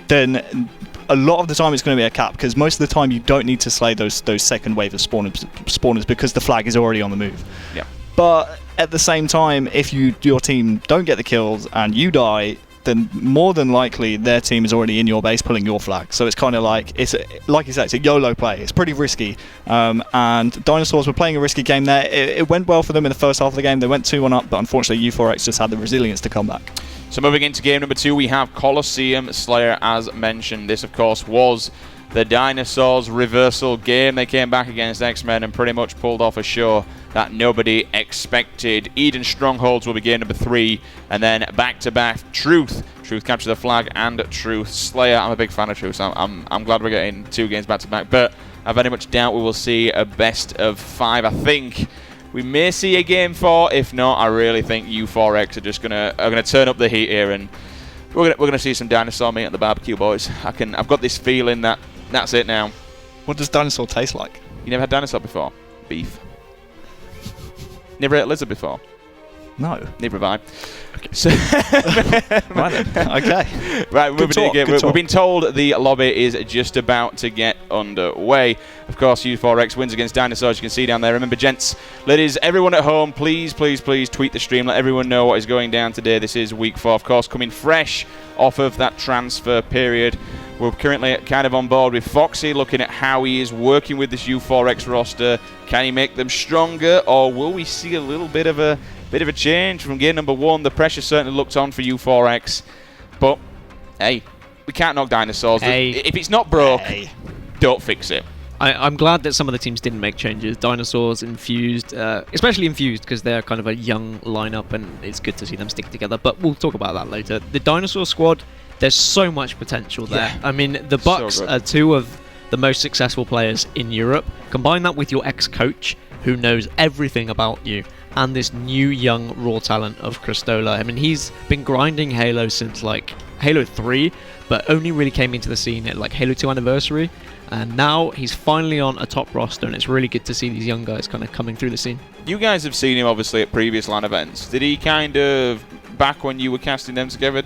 then a lot of the time it's going to be a cap, because most of the time you don't need to slay those second wave of spawners because the flag is already on the move. Yeah. But at the same time, if your team don't get the kills and you die, then more than likely their team is already in your base pulling your flag. So it's kind of like, like you said, it's a YOLO play. It's pretty risky. And Dinosaurs were playing a risky game there. It went well for them in the first half of the game. They went 2-1 up, but unfortunately U4X just had the resilience to come back. So moving into game number 2, we have Coliseum Slayer, as mentioned. This, of course, was the Dinosaurs reversal game. They came back against X-Men and pretty much pulled off a show that nobody expected. Eden Strongholds will be game number 3, and then back-to-back Truth. Truth capture the flag, and Truth Slayer. I'm a big fan of Truth, so I'm glad we're getting 2 games back-to-back, but I very much doubt we will see a best of 5. I think we may see a game 4. If not, I really think U4X are just gonna turn up the heat here, and we're gonna see some dinosaur meat at the barbecue, boys. I've got this feeling that that's it now. What does dinosaur taste like? You never had dinosaur before? Beef. Never ate lizard before? No. Neither have I. Okay. So Right then. Okay. Right, we're moving Good talk, again. good We've been told the lobby is just about to get underway. Of course, U4X wins against Dinosaurs. You can see down there. Remember, gents, ladies, everyone at home, please, please, please tweet the stream. Let everyone know what is going down today. This is week 4, of course, coming fresh off of that transfer period. We're currently kind of on board with Foxy, looking at how he is working with this U4X roster. Can he make them stronger, or will we see a little bit of a change from game number 1? The pressure certainly looked on for U4X, but hey, we can't knock Dinosaurs. Hey. If it's not broke, don't fix it. I'm glad that some of the teams didn't make changes. Dinosaurs, Infused, especially Infused, because they're kind of a young lineup and it's good to see them stick together, but we'll talk about that later. The Dinosaur squad, there's so much potential there. Yeah. I mean, the Bucks So good. are 2 of the most successful players in Europe. Combine that with your ex-coach, who knows everything about you, and this new young raw talent of Cristola. I mean, he's been grinding Halo since like Halo 3, but only really came into the scene at like Halo 2 Anniversary, and now he's finally on a top roster, and it's really good to see these young guys kind of coming through the scene. You guys have seen him obviously at previous LAN events. Did he kind of, back when you were casting them together,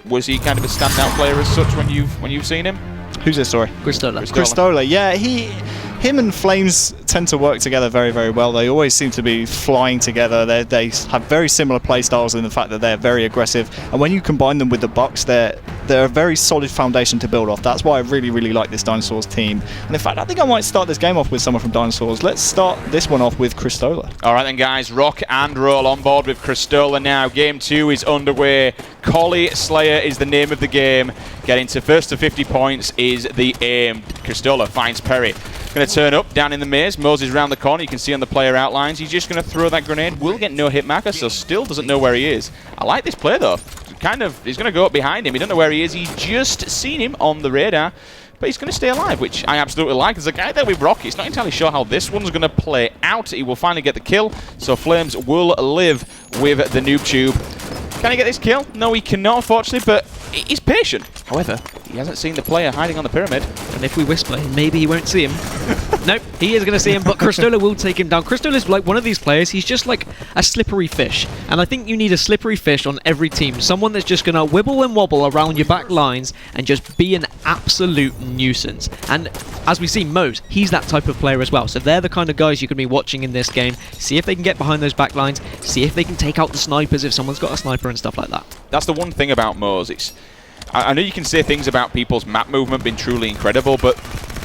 was he kind of a standout player as such when you've seen him? Who's this, sorry? Cristola. Cristola, yeah, him and Flames tend to work together very, very well. They always seem to be flying together. They have very similar play styles in the fact that they're very aggressive. And when you combine them with the Bucks, they're a very solid foundation to build off. That's why I really, really like this Dinosaurs team. And in fact, I think I might start this game off with someone from Dinosaurs. Let's start this one off with Cristola. All right then, guys, rock and roll on board with Cristola now. Game 2 is underway. Collie Slayer is the name of the game. Getting to first to 50 points is the aim. Cristola finds Perry. Going to turn up down in the maze. Moses round the corner. You can see on the player outlines. He's just going to throw that grenade. Will get no hit marker, so still doesn't know where he is. I like this play though. He's going to go up behind him. He don't know where he is. He's just seen him on the radar, but he's going to stay alive, which I absolutely like. There's a guy there with Rocky. It's not entirely sure how this one's going to play out. He will finally get the kill, so Flames will live with the noob tube. Can he get this kill? No, he cannot, unfortunately, but he's patient. However, he hasn't seen the player hiding on the pyramid. And if we whisper, maybe he won't see him. Nope, he is going to see him, but Cristola will take him down. Cristola is like one of these players, he's just like a slippery fish. And I think you need a slippery fish on every team. Someone that's just going to wibble and wobble around your back lines and just be an absolute nuisance. And as we see, Mose, he's that type of player as well. So they're the kind of guys you can be watching in this game. See if they can get behind those back lines. See if they can take out the snipers if someone's got a sniper and stuff like that. That's the one thing about Mose. I know you can say things about people's map movement being truly incredible, but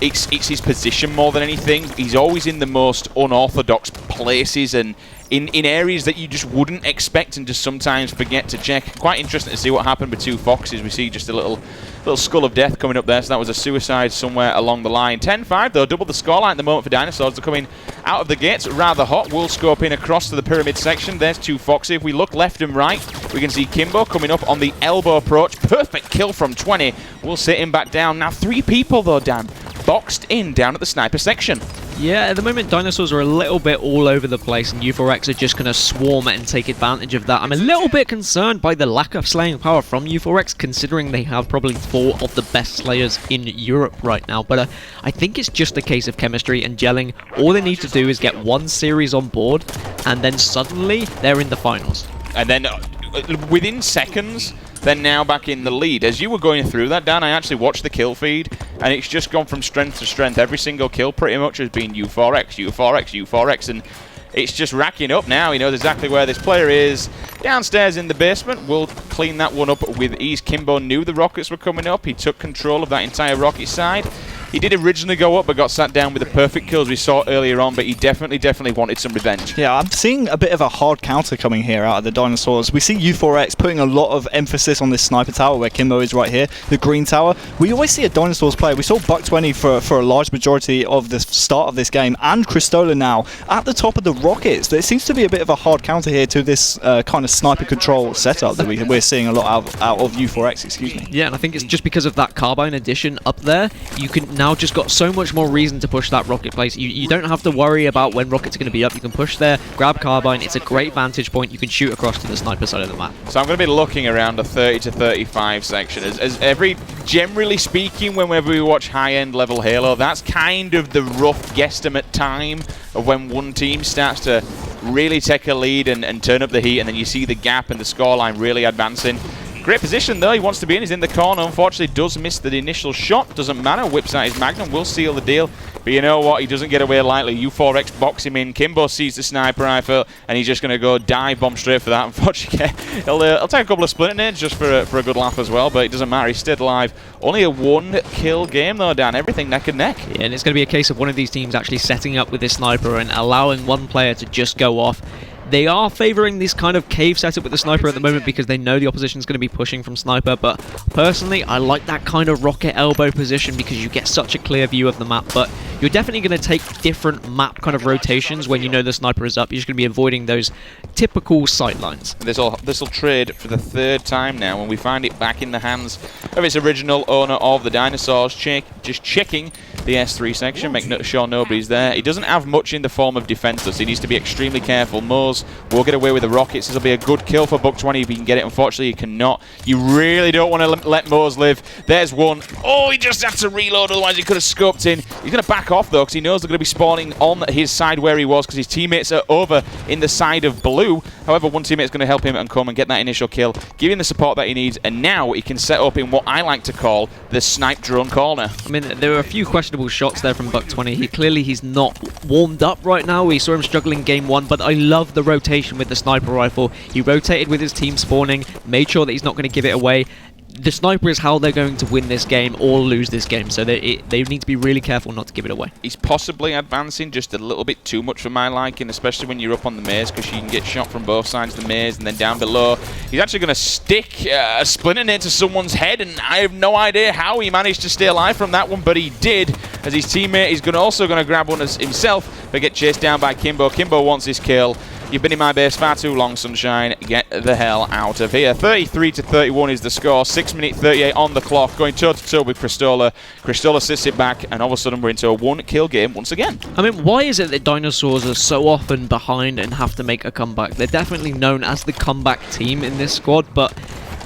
it's his position more than anything. He's always in the most unorthodox places and in areas that you just wouldn't expect and just sometimes forget to check. Quite interesting to see what happened with two Foxes. We see just a little skull of death coming up there, so that was a suicide somewhere along the line. 10-5 though, double the scoreline at the moment for Dinosaurs. They're coming out of the gates rather hot. Will scope in across to the pyramid section. There's two Foxes. If we look left and right, we can see Kimbo coming up on the elbow approach. Perfect kill from 20. We'll sit him back down. Now 3 people though, Dan, boxed in down at the sniper section. Yeah, at the moment Dinosaurs are a little bit all over the place and U4X are just going to swarm and take advantage of that. I'm a little bit concerned by the lack of slaying power from U4X, considering they have probably 4 of the best slayers in Europe right now. But I think it's just a case of chemistry and gelling. All they need to do is get one series on board and then suddenly they're in the finals. And then within seconds, they're now back in the lead. As you were going through that, Dan, I actually watched the kill feed, and it's just gone from strength to strength. Every single kill pretty much has been U4X, U4X, U4X, and it's just racking up now. He knows exactly where this player is. Downstairs in the basement, we'll clean that one up with ease. Kimbo knew the rockets were coming up. He took control of that entire rocket side. He did originally go up, but got sat down with the perfect kills we saw earlier on, but he definitely wanted some revenge. Yeah, I'm seeing a bit of a hard counter coming here out of the Dinosaurs. We see U4X putting a lot of emphasis on this sniper tower where Kimbo is right here, the green tower. We always see a Dinosaurs player. We saw Buck20 for a large majority of the start of this game, and Cristola now at the top of the rockets. There seems to be a bit of a hard counter here to this kind of sniper control setup that we're seeing a lot out of U4X, excuse me. Yeah, and I think it's just because of that carbine addition up there, you can now just got so much more reason to push that rocket place. You don't have to worry about when rockets are going to be up. You can push there, grab carbine. It's a great vantage point. You can shoot across to the sniper side of the map. So I'm going to be looking around the 30 to 35 section. Generally speaking, whenever we watch high-end level Halo, that's kind of the rough guesstimate time of when one team starts to really take a lead and turn up the heat, and then you see the gap and the scoreline really advancing. Great position though, he wants to be in, he's in the corner, unfortunately does miss the initial shot, doesn't matter, whips out his Magnum, will seal the deal, but you know what, he doesn't get away lightly. U4X box him in, Kimbo sees the sniper rifle, and he's just going to go dive bomb straight for that. Unfortunately, he'll take a couple of splinter nades just for a good laugh as well, but it doesn't matter, he stayed alive. Only a 1-kill game though, Dan, everything neck and neck. Yeah, and it's going to be a case of one of these teams actually setting up with this sniper and allowing one player to just go off. They are favouring this kind of cave setup with the sniper at the moment because they know the opposition is going to be pushing from sniper, but personally I like that kind of rocket elbow position because you get such a clear view of the map, but you're definitely going to take different map kind of rotations when you know the sniper is up. You're just going to be avoiding those typical sight lines. This will trade for the 3rd time now when we find it back in the hands of its original owner of the Dinosaurs. Just checking the S3 section, making sure nobody's there. He doesn't have much in the form of defense, so he needs to be extremely careful. Mose will get away with the rockets. This will be a good kill for Buck20 if he can get it. Unfortunately, he cannot. You really don't want to let Mose live. There's one. Oh, he just had to reload, otherwise he could have scoped in. He's going to back off, though, because he knows they're going to be spawning on his side where he was, because his teammates are over in the side of blue. However, one teammate's going to help him and come and get that initial kill, give him the support that he needs, and now he can set up in what I like to call the snipe drone corner. I mean, there were a few questionable shots there from Buck20. He's not warmed up right now. We saw him struggling game 1, but I love the rotation with the sniper rifle. He rotated with his team spawning, made sure that he's not going to give it away. The sniper is how they're going to win this game or lose this game, so they need to be really careful not to give it away. He's possibly advancing just a little bit too much for my liking, especially when you're up on the maze, because you can get shot from both sides of the maze, and then down below he's actually going to stick a splinter nade to someone's head, and I have no idea how he managed to stay alive from that one, but he did, as his teammate is also going to grab one as himself, but get chased down by Kimbo. Kimbo wants his kill. You've been in my base far too long, Sunshine. Get the hell out of here. 33 to 31 is the score. 6 minute 38 on the clock. Going toe-to-toe with Cristola. Cristola sits it back, and all of a sudden we're into a 1-kill game once again. I mean, why is it that Dinosaurs are so often behind and have to make a comeback? They're definitely known as the comeback team in this squad, but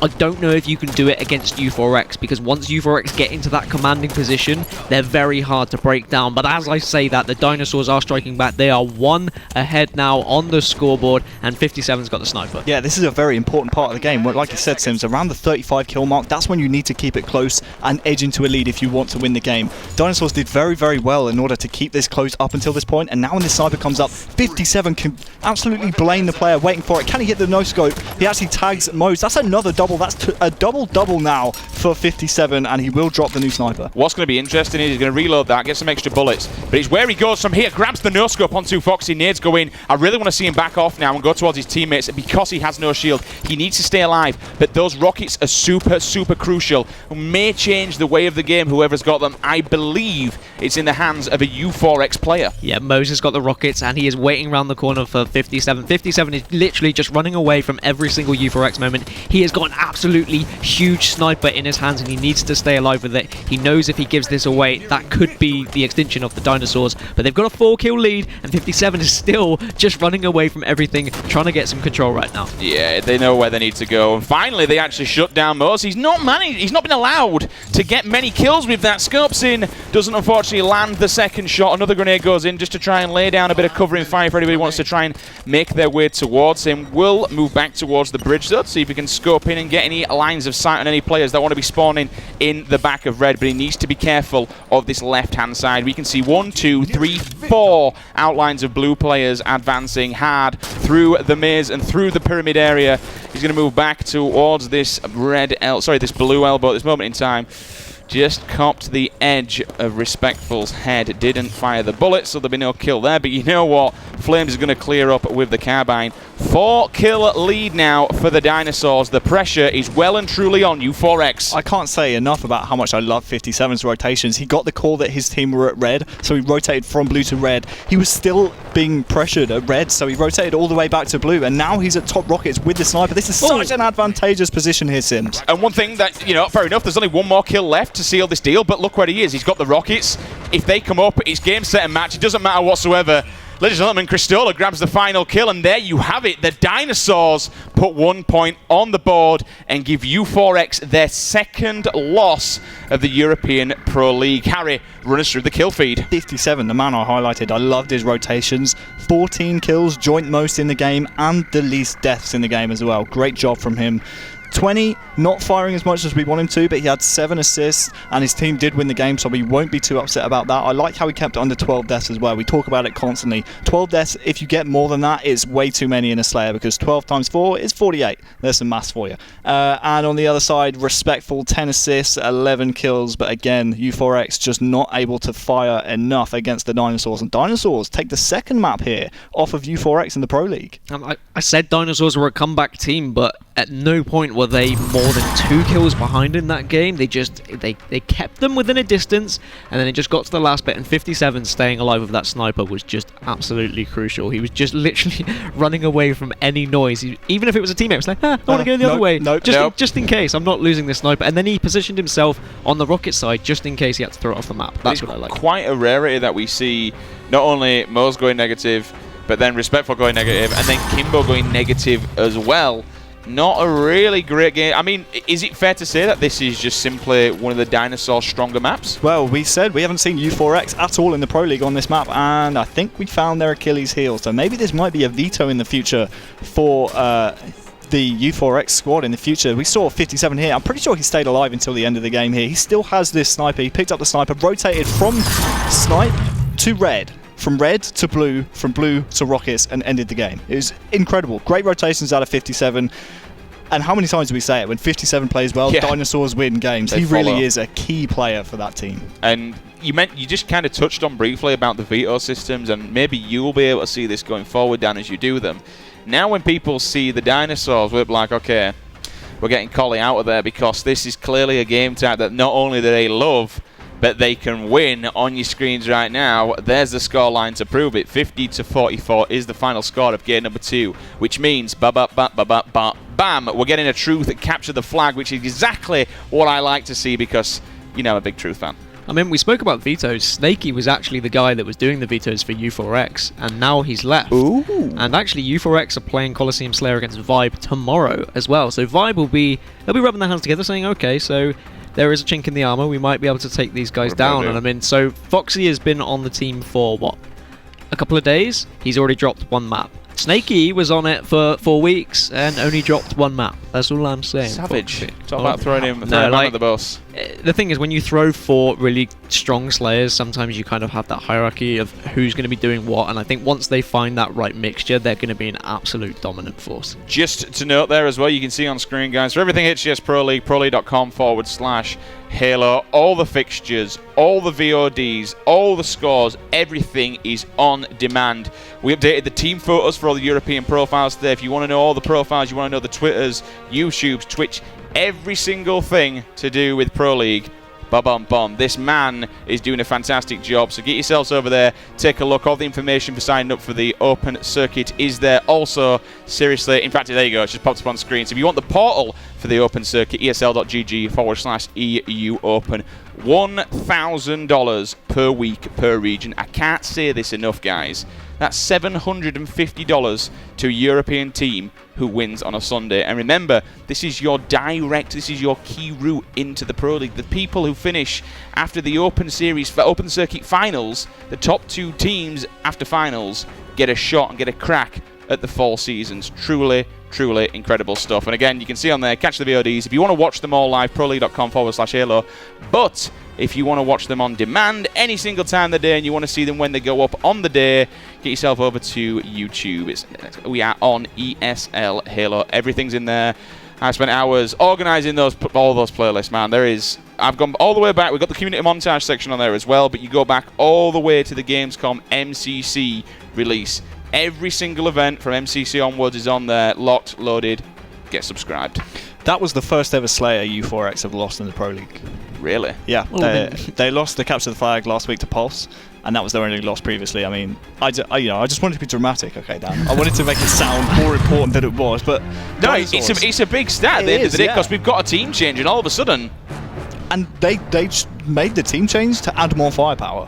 I don't know if you can do it against U4X, because once U4X get into that commanding position, they're very hard to break down. But as I say that, the Dinosaurs are striking back. They are 1 ahead now on the scoreboard, and 57's got the sniper. Yeah, this is a very important part of the game. Like you said, Sims, around the 35 kill mark, that's when you need to keep it close and edge into a lead if you want to win the game. Dinosaurs did very, very well in order to keep this close up until this point, and now when this sniper comes up, 57 can absolutely blame the player waiting for it. Can he hit the no-scope? He actually tags Mose. That's another double. That's a double-double now for 57, and he will drop the new sniper. What's going to be interesting is he's going to reload that, get some extra bullets, but it's where he goes from here. Grabs the no-scope onto Foxy. Nades go in. I really want to see him back off now and go towards his teammates because he has no shield. He needs to stay alive, but those rockets are super, super crucial. May change the way of the game, whoever's got them. I believe it's in the hands of a U4X player. Yeah, Moses got the rockets, and he is waiting around the corner for 57. 57 is literally just running away from every single U4X moment. He has got an absolutely huge sniper in his hands, and he needs to stay alive with it. He knows if he gives this away, that could be the extinction of the Dinosaurs, but they've got a 4-kill lead, and 57 is still just running away from everything, trying to get some control right now. Yeah, they know where they need to go, and finally they actually shut down Moses. He's not been allowed to get many kills with that. Scopes in, doesn't unfortunately land the second shot. Another grenade goes in just to try and lay down a bit of covering fire for anybody who wants to try and make their way towards him. Will move back towards the bridge though, to see if he can scope in and get any lines of sight on any players that want to be spawning in the back of red, but he needs to be careful of this left-hand side. We can see 1, 2, 3, 4 outlines of blue players advancing hard through the maze and through the pyramid area. He's going to move back towards this this blue elbow at this moment in time. Just copped the edge of Respectful's head. Didn't fire the bullet, so there'll be no kill there. But you know what? Flames is going to clear up with the carbine. 4-kill lead now for the Dinosaurs. The pressure is well and truly on U4X. I can't say enough about how much I love 57's rotations. He got the call that his team were at red, so he rotated from blue to red. He was still being pressured at red, so he rotated all the way back to blue, and now he's at top rockets with the sniper. This is such an advantageous position here, Sims. And one thing that, fair enough, there's only one more kill left to seal this deal, but look where he is. He's got the rockets. If they come up, it's game, set, and match. It doesn't matter whatsoever. Ladies and gentlemen, Cristola grabs the final kill, and there you have it. The Dinosaurs put 1 point on the board and give U4X their second loss of the European Pro League. Harry, run us through the kill feed. 57, the man I highlighted. I loved his rotations. 14 kills, joint most in the game, and the least deaths in the game as well. Great job from him. 20, not firing as much as we want him to, but he had 7 assists, and his team did win the game, so we won't be too upset about that. I like how he kept it under 12 deaths as well. We talk about it constantly. 12 deaths, if you get more than that, it's way too many in a Slayer, because 12 times 4 is 48. There's some maths for you. And on the other side, Respectful, 10 assists, 11 kills, but again, U4X just not able to fire enough against the Dinosaurs, and Dinosaurs take the second map here off of U4X in the Pro League. I said Dinosaurs were a comeback team, but at no point were they more than 2 kills behind in that game. They kept them within a distance, and then it just got to the last bit, and 57 staying alive with that sniper was just absolutely crucial. He was just literally running away from any noise. Even if it was a teammate, it was like, I want to go the other way. Just in case, I'm not losing this sniper. And then he positioned himself on the rocket side just in case he had to throw it off the map. That's what I like. Quite a rarity that we see not only Mo's going negative, but then Respectful going negative, and then Kimbo going negative as well. Not a really great game. I mean, is it fair to say that this is just simply one of the Dinosaurs' stronger maps? Well, we said we haven't seen U4X at all in the Pro League on this map, and I think we found their Achilles heel. So maybe this might be a veto in the future for the U4X squad in the future. We saw 57 here. I'm pretty sure he stayed alive until the end of the game here. He still has this sniper. He picked up the sniper, rotated from snipe to red. From red to blue, from blue to rockets, and ended the game. It was incredible. Great rotations out of 57. And how many times do we say it? When 57 plays well, Dinosaurs win games. He really is a key player for that team. And you just kind of touched on briefly about the veto systems, and maybe you'll be able to see this going forward, Dan, as you do them. Now when people see the Dinosaurs, we're like, okay, we're getting Collie out of there, because this is clearly a game type that not only do they love, but they can win. On your screens right now, there's the scoreline to prove it. 50-44 is the final score of game number 2, which means bam, we're getting a truth capture the flag, which is exactly what I like to see, because I'm a big truth fan. I mean, we spoke about vetoes. Snakey was actually the guy that was doing the vetoes for U4X, and now he's left. Ooh. And actually, U4X are playing Coliseum Slayer against Vibe tomorrow as well. So Vibe they'll be rubbing their hands together, saying, okay, so there is a chink in the armor. We might be able to take these guys down. And I mean, so Foxy has been on the team for, a couple of days? He's already dropped 1 map. Snakey was on it for 4 weeks and only dropped one map. That's all I'm saying. Savage. Talk about throwing him No, under the bus. The thing is, when you throw 4 really strong Slayers, sometimes you kind of have that hierarchy of who's going to be doing what, and I think once they find that right mixture, they're going to be an absolute dominant force. Just to note there as well, you can see on screen, guys, for everything HCS Pro League, proleague.com/Halo, all the fixtures, all the VODs, all the scores, everything is on demand. We updated the team photos for all the European profiles today. If you want to know all the profiles, you want to know the Twitters, YouTubes, Twitch, every single thing to do with Pro League, ba-bum-bum. This man is doing a fantastic job, so get yourselves over there, take a look. All the information for signing up for the open circuit is there also. Seriously, in fact, there you go, it just popped up on screen. So if you want the portal for the open circuit, esl.gg/EU Open, $1,000 per week per region. I can't say this enough, guys. That's $750 to a European team who wins on a Sunday. And remember, this is your key route into the Pro League. The people who finish after the Open Series, Open Circuit Finals, the top 2 teams after finals get a shot and get a crack at the fall seasons. Truly, truly incredible stuff. And again, you can see on there, catch the VODs. If you want to watch them all live, proleague.com/Halo. But if you want to watch them on demand any single time of the day and you want to see them when they go up on the day, get yourself over to YouTube. We are on ESL Halo. Everything's in there. I spent hours organising all those playlists, man. I've gone all the way back. We've got the community montage section on there as well, but you go back all the way to the Gamescom MCC release. Every single event from MCC onwards is on there, locked, loaded. Get subscribed. That was the first ever Slayer U4X have lost in the Pro League. Really? Yeah, they lost the capture the flag last week to Pulse, and that was their only loss previously. I mean, I just wanted to be dramatic, okay, Dan. I wanted to make it sound more important than it was, but no, it's a big stat at the end of the day because we've got a team change, and all of a sudden, and they just made the team change to add more firepower.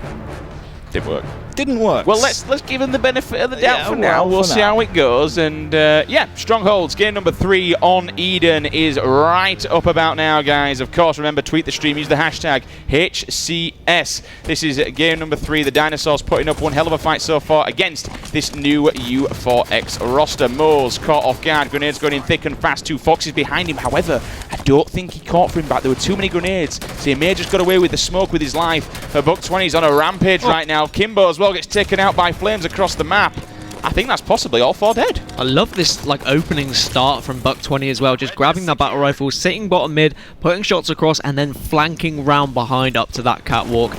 Didn't work. Didn't work. Well, let's give them the benefit of the doubt for now. We'll see how it goes. And yeah, Strongholds, game number 3 on Eden is right up about now, guys. Of course, remember, tweet the stream, use the hashtag HCS. This is game number 3. The Dinosaurs putting up one hell of a fight so far against this new U4X roster. Mo's caught off guard. Grenades going in thick and fast. 2 Foxes behind him. However, I don't think he caught for him back. There were too many grenades. So he may have just got away with the smoke with his life. Buck 20's on a rampage right now. Kimbo as well gets taken out by flames across the map. I think that's possibly all 4 dead. I love this opening start from Buck 20 as well, just grabbing that battle rifle, sitting bottom mid, putting shots across, and then flanking round behind up to that catwalk.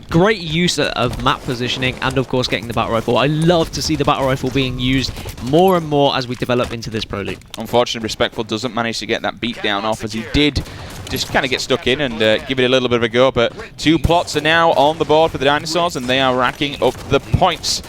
Great use of map positioning, and of course getting the battle rifle. I love to see the battle rifle being used more and more as we develop into this Pro League. Unfortunately, Respectful doesn't manage to get that beat down off, as he did just kind of get stuck in and give it a little bit of a go. But 2 plots are now on the board for the Dinosaurs, and they are racking up the points.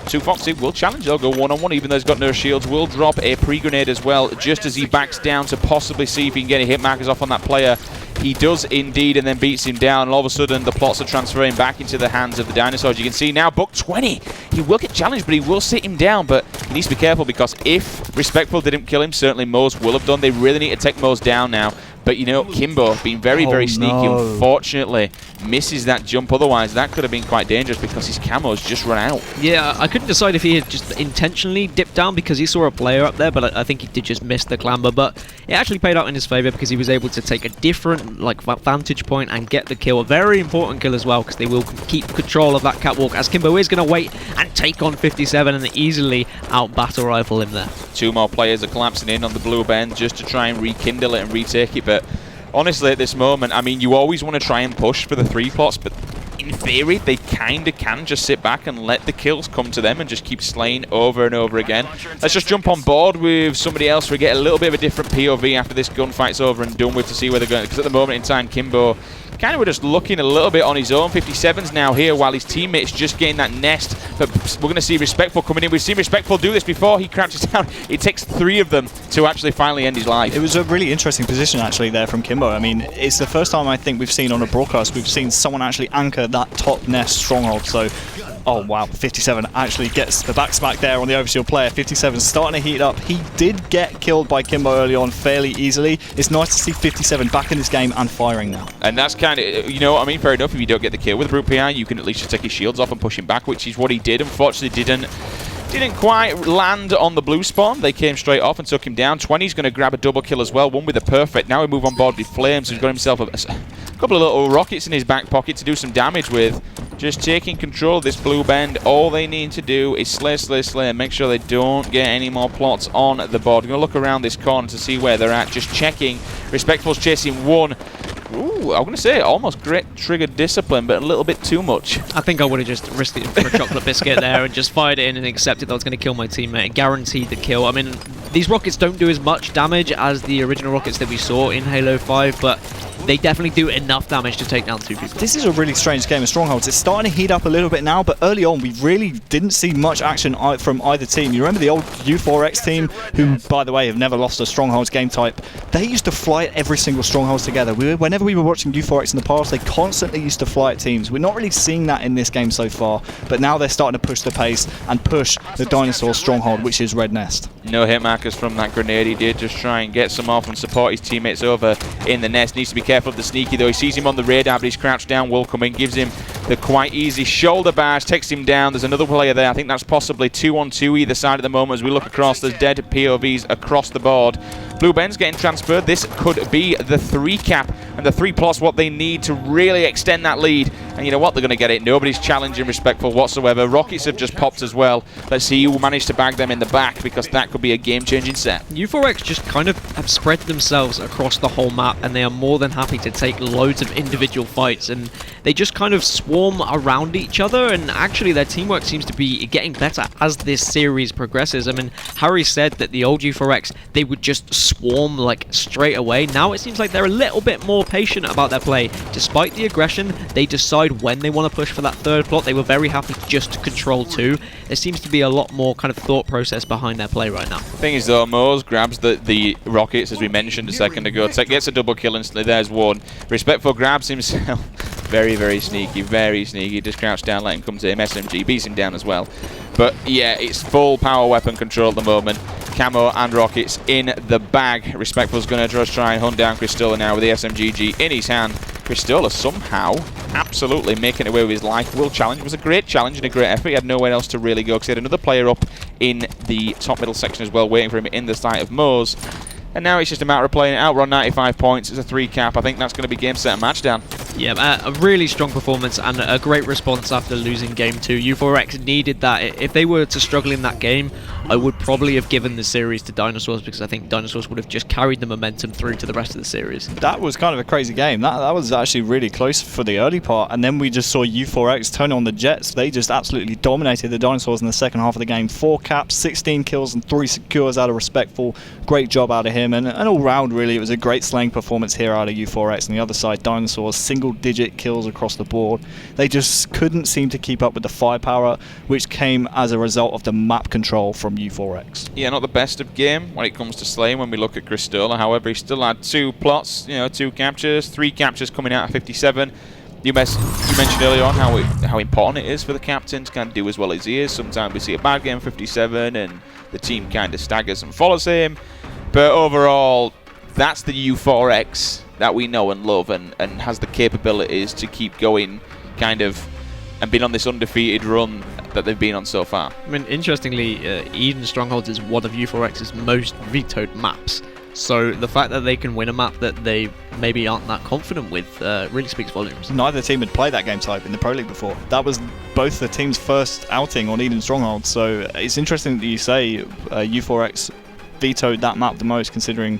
2 Foxy will challenge. They'll go one-on-one, even though he's got no shields. Will drop a pre-grenade as well, just as he backs down to possibly see if he can get any hit markers off on that player. He does indeed, and then beats him down. And all of a sudden, the plots are transferring back into the hands of the Dinosaurs. You can see now, Buck 20. He will get challenged, but he will sit him down. But he needs to be careful, because if Respectful didn't kill him, certainly Mose will have done. They really need to take Mose down now. But, you know, Kimbo being very, very sneaky, unfortunately, misses that jump. Otherwise, that could have been quite dangerous because his camo's just run out. Yeah, I couldn't decide if he had just intentionally dipped down because he saw a player up there, but I think he did just miss the clamber. But it actually played out in his favor because he was able to take a different vantage point and get the kill. A very important kill as well, because they will keep control of that catwalk, as Kimbo is going to wait and take on 57 and easily out-battle rifle him there. 2 more players are collapsing in on the blue bend just to try and rekindle it and retake it. But honestly, at this moment, I mean, you always want to try and push for the 3 plots, but in theory, they kind of can just sit back and let the kills come to them and just keep slaying over and over again. Let's just jump on board with somebody else. We get a little bit of a different POV after this gunfight's over and done with to see where they're going. Because at the moment in time, Kimbo kind of were just looking a little bit on his own. 57's now here while his teammate's just getting that nest. But we're going to see Respectful coming in. We've seen Respectful do this before. He crouches down. It takes 3 of them to actually finally end his life. It was a really interesting position actually there from Kimbo. I mean, it's the first time I think we've seen on a broadcast, we've seen someone actually anchor that top nest stronghold. So, oh wow, 57 actually gets the backsmack there on the overshield player. 57 starting to heat up. He did get killed by Kimbo early on fairly easily. It's nice to see 57 back in this game and firing now. And that's kind of, you know what I mean, fair enough. If you don't get the kill with Brute PI, you can at least just take his shields off and push him back, which is what he did. Unfortunately, didn't Didn't quite land on the blue spawn. They came straight off and took him down. 20's going to grab a double kill as well, one with a perfect. Now we move on board with Flames, who's got himself a couple of little rockets in his back pocket to do some damage with. Just taking control of this blue bend. All they need to do is slay, and make sure they don't get any more plots on the board. We're going to look around this corner to see where they're at. Just checking. Respectful's chasing one. Ooh, I'm going to say almost great trigger discipline, but a little bit too much. I think I would have just risked it for a chocolate biscuit there and just fired it in and accepted that I was going to kill my teammate. Guaranteed the kill. I mean, these rockets don't do as much damage as the original rockets that we saw in Halo 5, but they definitely do enough damage to take down 2 people. This is a really strange game of Strongholds. It's starting to heat up a little bit now, but early on we really didn't see much action from either team. You remember the old U4X team, who, by the way, have never lost a Strongholds game type? They used to fly at every single Strongholds together. Whenever we were watching U4X in the past, they constantly used to fly at teams. We're not really seeing that in this game so far, but now they're starting to push the pace and push the Dinosaurs Stronghold, which is Red Nest. No hit markers from that grenade. He did just try and get some off and support his teammates over in the nest. Needs to be careful of the sneaky though. He sees him on the radar, but he's crouched down. Will come in, gives him the quite easy shoulder barge, takes him down. There's another player there. I think that's possibly 2-on-2 either side at the moment as we look across. There's dead POVs across the board. Blue Ben's getting transferred. This could be the 3 cap and the 3+ what they need to really extend that lead. And you know what? They're going to get it. Nobody's challenging Respectful whatsoever. Rockets have just popped as well. Let's see who managed to bag them in the back, because that could be a game-changing set. U4X just kind of have spread themselves across the whole map, and they are more than happy to take loads of individual fights, and they just kind of swarm around each other, and actually their teamwork seems to be getting better as this series progresses. I mean, Harry said that the old U4X, they would just swarm like straight away. Now it seems like they're a little bit more patient about their play. Despite the aggression, they decide when they want to push for that 3rd plot. They were very happy just to control 2. There seems to be a lot more kind of thought process behind their play right now. Thing is though, Moz grabs the rockets, as we mentioned a second ago. Gets a double kill instantly. There's one. Respectful grabs himself. Very, very sneaky. Very sneaky. Just crouch down, let him come to him. SMG beats him down as well. But yeah, it's full power weapon control at the moment. Camo and rockets in the bag. Respectful's going to just try and hunt down Cristola now with the SMGG in his hand. Cristola somehow absolutely making away with his life. Will challenge. It was a great challenge and a great effort. He had nowhere else to really go because he had another player up in the top middle section as well, waiting for him in the sight of Moz. And now it's just a matter of playing it out. We're on 95 points. It's a 3 cap. I think that's going to be game, set, and match down. Yeah, a really strong performance and a great response after losing game 2. U4X needed that. If they were to struggle in that game, I would probably have given the series to Dinosaurs, because I think Dinosaurs would have just carried the momentum through to the rest of the series. That was kind of a crazy game. That was actually really close for the early part, and then we just saw U4X turn on the Jets. They just absolutely dominated the Dinosaurs in the second half of the game. 4 caps, 16 kills, and 3 secures out of Respectful. Great job out of him, and all round really it was a great slaying performance here out of U4X. On the other side, Dinosaurs, single-digit kills across the board. They just couldn't seem to keep up with the firepower, which came as a result of the map control from U4X. Yeah, not the best of game when it comes to slaying when we look at Cristola. However, he still had 2 plots, 2 captures, 3 captures coming out of 57. You mentioned earlier on how important it is for the captain to kind of do as well as he is. Sometimes we see a bad game 57 and the team kind of staggers and follows him. But overall, that's the U4X that we know and love, and has the capabilities to keep going kind of and been on this undefeated run that they've been on so far. I mean, interestingly, Eden Strongholds is one of U4X's most vetoed maps. So the fact that they can win a map that they maybe aren't that confident with really speaks volumes. Neither team had played that game type in the Pro League before. That was both the team's first outing on Eden Stronghold. So it's interesting that you say U4X vetoed that map the most, considering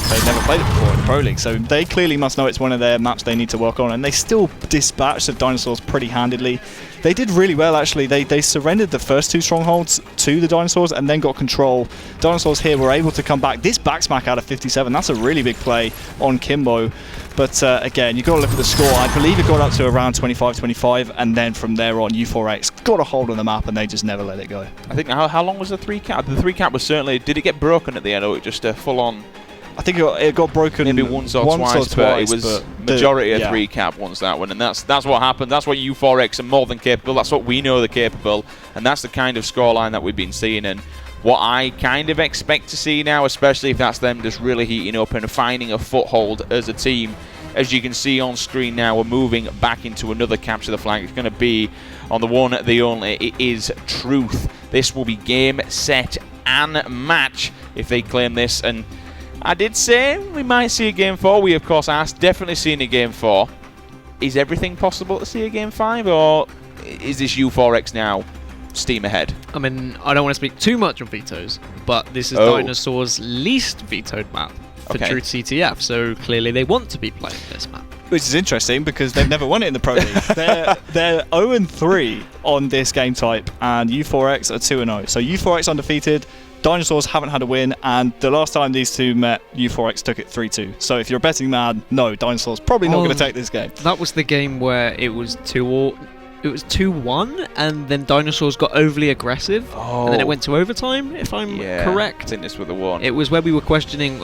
they've never played it before in the Pro League. So they clearly must know it's one of their maps they need to work on, and they still dispatched the Dinosaurs pretty handedly. They did really well, actually. They surrendered the first 2 strongholds to the Dinosaurs and then got control. Dinosaurs here were able to come back. This backsmack out of 57, that's a really big play on Kimbo. But again, you've got to look at the score. I believe it got up to around 25-25, and then from there on, U4X got a hold on the map and they just never let it go. I think, how long was the 3 cap? The 3 cap was certainly, did it get broken at the end, or it just a full-on? I think it got broken maybe once or twice, but it was majority of 3 cap once that one, and that's what happened. That's what U4X are more than capable. That's what we know they're capable, and that's the kind of scoreline that we've been seeing, and what I kind of expect to see now, especially if that's them just really heating up and finding a foothold as a team. As you can see on screen now, we're moving back into another capture the flag. It's going to be on the one, the only. It is Truth This will be game, set, and match if they claim this. And I did say we might see a game 4. We, of course, asked. Definitely seeing a game 4. Is everything possible to see a game 5, or is this U4X now steam ahead? I mean, I don't want to speak too much on vetoes, but this is Dinosaurs' least vetoed map for Truth CTF, so clearly they want to be playing this map. Which is interesting because they've never won it in the Pro League. They're 0-3 on this game type, and U4X are 2-0. So U4X undefeated, Dinosaurs haven't had a win, and the last time these two met, U4X took it 3-2. So if you're a betting man, no, Dinosaurs probably not going to take this game. That was the game where it was 2-1, and then Dinosaurs got overly aggressive, and then it went to overtime, if I'm correct. I think this was the one. It was where we were questioning,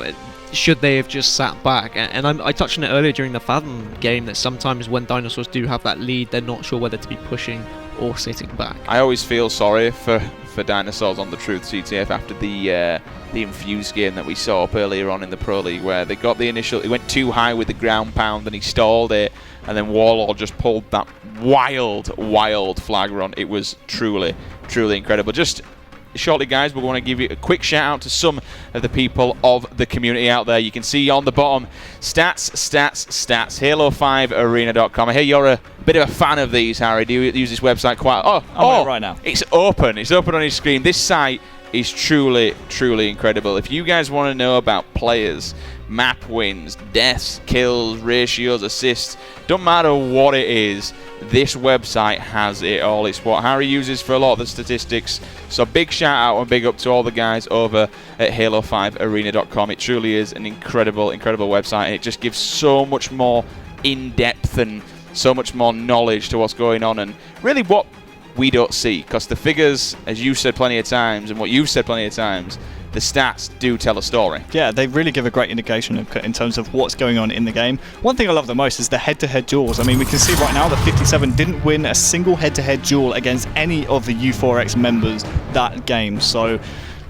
should they have just sat back? And I touched on it earlier during the Fathom game, that sometimes when Dinosaurs do have that lead, they're not sure whether to be pushing or sitting back. I always feel sorry for Dinosaurs on the Truth CTF after the Infuse game that we saw up earlier on in the Pro League, where they got the initial, he went too high with the ground pound and he stalled it, and then Warlord just pulled that wild flag run. It was truly incredible. Just shortly, guys, we want to give you a quick shout out to some of the people of the community out there. You can see on the bottom, stats, Halo5Arena.com. I hear you're a bit of a fan of these, Harry. Do you use this website quite? Oh, right now. It's open on your screen. This site is truly incredible. If you guys want to know about players, map wins, deaths, kills, ratios, assists, don't matter what it is, this website has it all. It's what Harry uses for a lot of the statistics. So big shout out and big up to all the guys over at Halo5Arena.com. It truly is an incredible website, and it just gives so much more in-depth and so much more knowledge to what's going on, and really what we don't see, because the figures, as you said plenty of times, and what you've said plenty of times, the stats do tell a story. Yeah, they really give a great indication in terms of what's going on in the game. One thing I love the most is the head-to-head duels. I mean, we can see right now that 57 didn't win a single head-to-head duel against any of the U4X members that game. So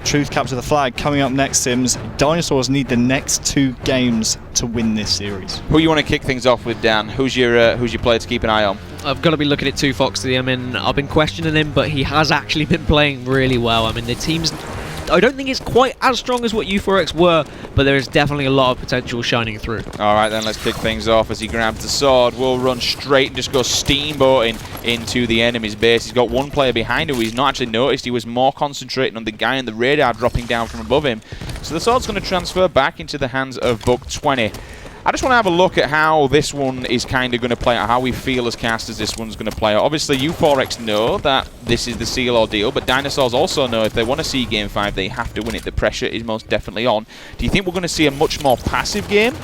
Truth capture the flag. Coming up next, Sims, Dinosaurs need the next 2 games to win this series. Who you want to kick things off with, Dan? Who's your player to keep an eye on? I've got to be looking at 2Foxy. I mean, I've been questioning him, but he has actually been playing really well. I mean, the team's, I don't think it's quite as strong as what U4X were, but there is definitely a lot of potential shining through. All right, then let's kick things off as he grabs the sword. We'll run straight and just go steamboating into the enemy's base. He's got one player behind him who he's not actually noticed. He was more concentrating on the guy in the radar dropping down from above him. So the sword's going to transfer back into the hands of Buck 20. I just want to have a look at how this one is kind of going to play out, how we feel as casters this one's going to play out. Obviously, U4X know that this is the seal or deal, but Dinosaurs also know if they want to see Game 5, they have to win it. The pressure is most definitely on. Do you think we're going to see a much more passive game?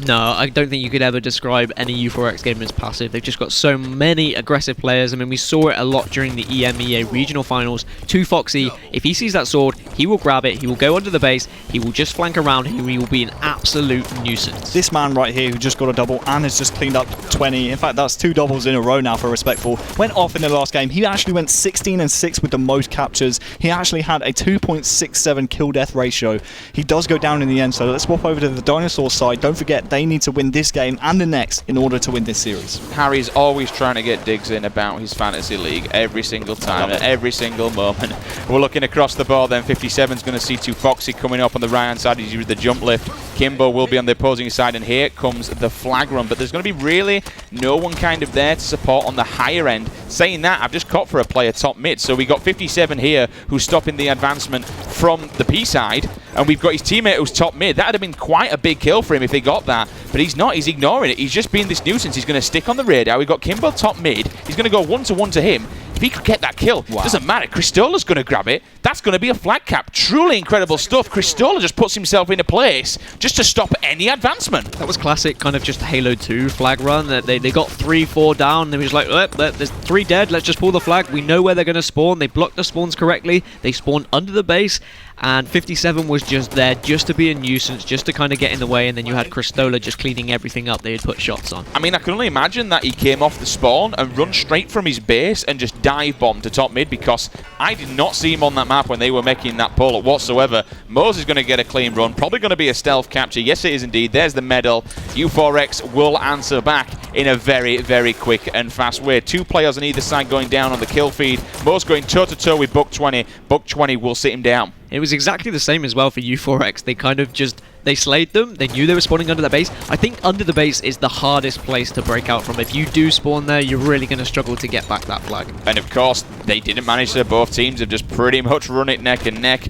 No, I don't think you could ever describe any U4X game as passive. They've just got so many aggressive players. I mean, we saw it a lot during the EMEA regional finals. 2Foxy, if he sees that sword, he will grab it, he will go under the base, he will just flank around, and he will be an absolute nuisance. This man right here who just got a double and has just cleaned up 20. In fact, that's 2 doubles in a row now for Respectful. Went off in the last game. He actually went 16-6 with the most captures. He actually had a 2.67 kill-death ratio. He does go down in the end, so let's swap over to the Dinosaur side. Don't forget, they need to win this game and the next in order to win this series. Harry's always trying to get digs in about his fantasy league every single time, at every single moment. We're looking across the board then. 57's going to see 2Foxy coming up on the right-hand side. He's used the jump lift. Kimbo will be on the opposing side, and here comes the flag run. But there's going to be really no one kind of there to support on the higher end. Saying that, I've just caught for a player top mid. So we got 57 here who's stopping the advancement from the P side, and we've got his teammate who's top mid. That would have been quite a big kill for him if they got that, but he's not. He's ignoring it. He's just being this nuisance. He's going to stick on the radar. We've got Kimbo top mid. He's going to go 1-to-1 to him. If he could get that kill, doesn't matter. Cristola's going to grab it. That's going to be a flag cap. Truly incredible stuff. Cristola just puts himself in a place just to stop any advancement. That was classic kind of just Halo 2 flag run. They got 3-4 down. They were just like, there's 3 dead. Let's just pull the flag. We know where they're going to spawn. They blocked the spawns correctly. They spawned under the base. And 57 was just there just to be a nuisance, just to kind of get in the way, and then you had Cristola just cleaning everything up they had put shots on. I mean, I can only imagine that he came off the spawn and run straight from his base and just dive bombed to top mid, because I did not see him on that map when they were making that pull whatsoever. Mose is going to get a clean run, probably going to be a stealth capture. Yes, it is indeed. There's the medal. U4X will answer back in a very, very quick and fast way. 2 players on either side going down on the kill feed. Mo's going toe-to-toe with Buck 20. Buck 20 will sit him down. It was exactly the same as well for U4X. They kind of just, they slayed them. They knew they were spawning under the base. I think under the base is the hardest place to break out from. If you do spawn there, you're really going to struggle to get back that flag. And of course, they didn't manage to. Both teams have just pretty much run it neck and neck.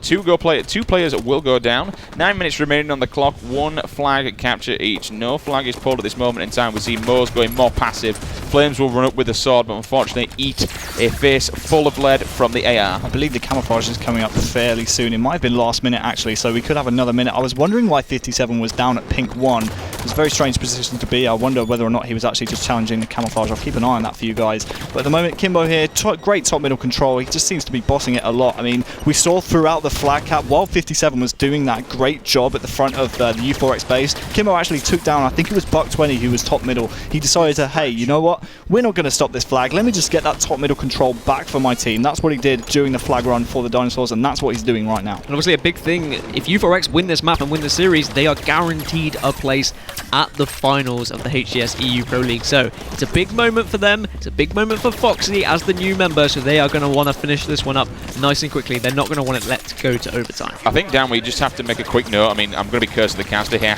Two players will go down. 9 minutes remaining on the clock. 1 flag capture each. No flag is pulled at this moment in time. We see Mo's going more passive. Flames will run up with the sword, but unfortunately eat a face full of lead from the AR. I believe the camouflage is coming up fairly soon. It might have been last minute actually, so we could have another minute. I was wondering why 57 was down at pink 1. It was a very strange position to be. I wonder whether or not he was actually just challenging the camouflage. I'll keep an eye on that for you guys. But at the moment, Kimbo here, great top middle control. He just seems to be bossing it a lot. I mean, we saw throughout the flag cap, while 57 was doing that great job at the front of the U4X base, Kimbo actually took down, I think it was Buck 20 who was top middle. He decided to, hey, you know what? We're not going to stop this flag. Let me just get that top middle control back for my team. That's what he did during the flag run for the Dinosaurs, and that's what he's doing right now. And obviously a big thing, if U4X win this map and win the series, they are guaranteed a place at the finals of the HCS EU Pro League. So it's a big moment for them. It's a big moment for Foxy as the new member, so they are going to want to finish this one up nice and quickly. They're not going to want it let go to overtime. I think, Dan, we just have to make a quick note. I mean, I'm going to be cursed to the caster here.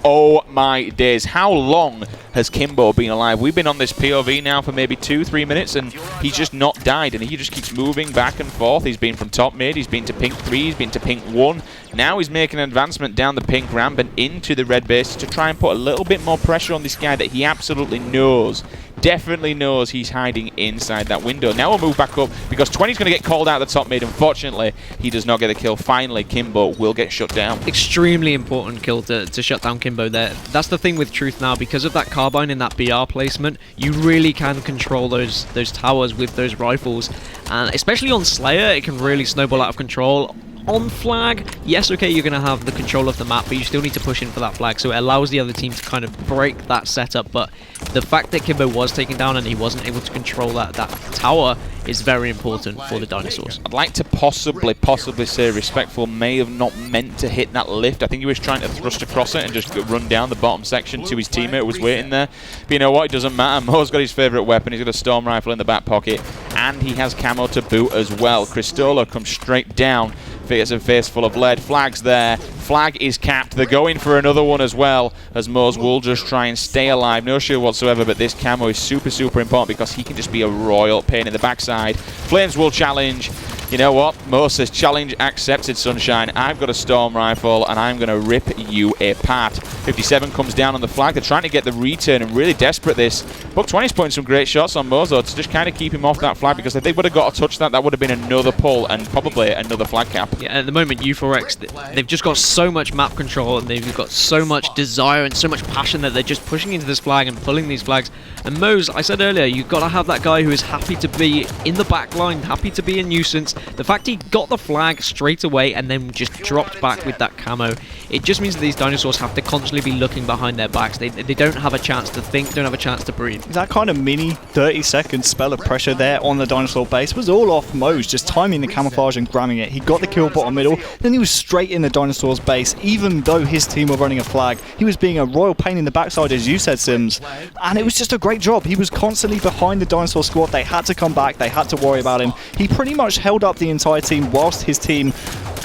Oh my days, how long has Kimbo been alive? We've been on this POV now for maybe 2-3 minutes and he's just not died, and he just keeps moving back and forth. He's been from top mid, he's been to pink 3, he's been to pink 1. Now he's making an advancement down the pink ramp and into the red base to try and put a little bit more pressure on this guy that he absolutely knows, definitely knows he's hiding inside that window. Now we'll move back up because 20's going to get called out of the top mid. Unfortunately, he does not get the kill. Finally, Kimbo will get shut down. Extremely important kill to shut down Kimbo there. That's the thing with Truth now. Because of that carbine and that BR placement, you really can control those towers with those rifles. And especially on Slayer, it can really snowball out of control. On flag, yes, okay, you're going to have the control of the map, but you still need to push in for that flag, so it allows the other team to kind of break that setup. But the fact that Kimbo was taken down and he wasn't able to control that tower is very important for the Dinosaurs. I'd like to possibly say Respectful may have not meant to hit that lift. I think he was trying to thrust across it and just run down the bottom section to his teammate who was waiting there. But you know what, it doesn't matter. Mo's got his favourite weapon. He's got a storm rifle in the back pocket, and he has camo to boot as well. Cristolo comes straight down. Gets a face full of lead. Flag's there. Flag is capped. They're going for another one as well, as Mo's will just try and stay alive. No shield whatsoever, but this camo is super, super important because he can just be a royal pain in the backside. Flames will challenge. You know what? Mo says, challenge accepted, Sunshine. I've got a storm rifle, and I'm going to rip you apart. 57 comes down on the flag. They're trying to get the return and really desperate this. Buck 20's putting some great shots on Mozo to just kind of keep him off that flag, because if they would have got a touch that would have been another pull and probably another flag cap. Yeah, at the moment, U4X, they've just got so much map control, and they've got so much desire and so much passion that they're just pushing into this flag and pulling these flags. And Mo's, I said earlier, you've got to have that guy who is happy to be in the back line, happy to be a nuisance. The fact he got the flag straight away and then just dropped back with that camo, it just means that these Dinosaurs have to constantly be looking behind their backs. They don't have a chance to think, don't have a chance to breathe. That kind of mini 30-second spell of pressure there on the Dinosaur base was all off Mo's, just timing the camouflage and grabbing it. He got the kill bottom middle, then he was straight in the Dinosaur's base. Even though his team were running a flag, he was being a royal pain in the backside, as you said, Sims, and it was just a great job. He was constantly behind the Dinosaur squad. They had to come back, they had to worry about him. He pretty much held up the entire team whilst his team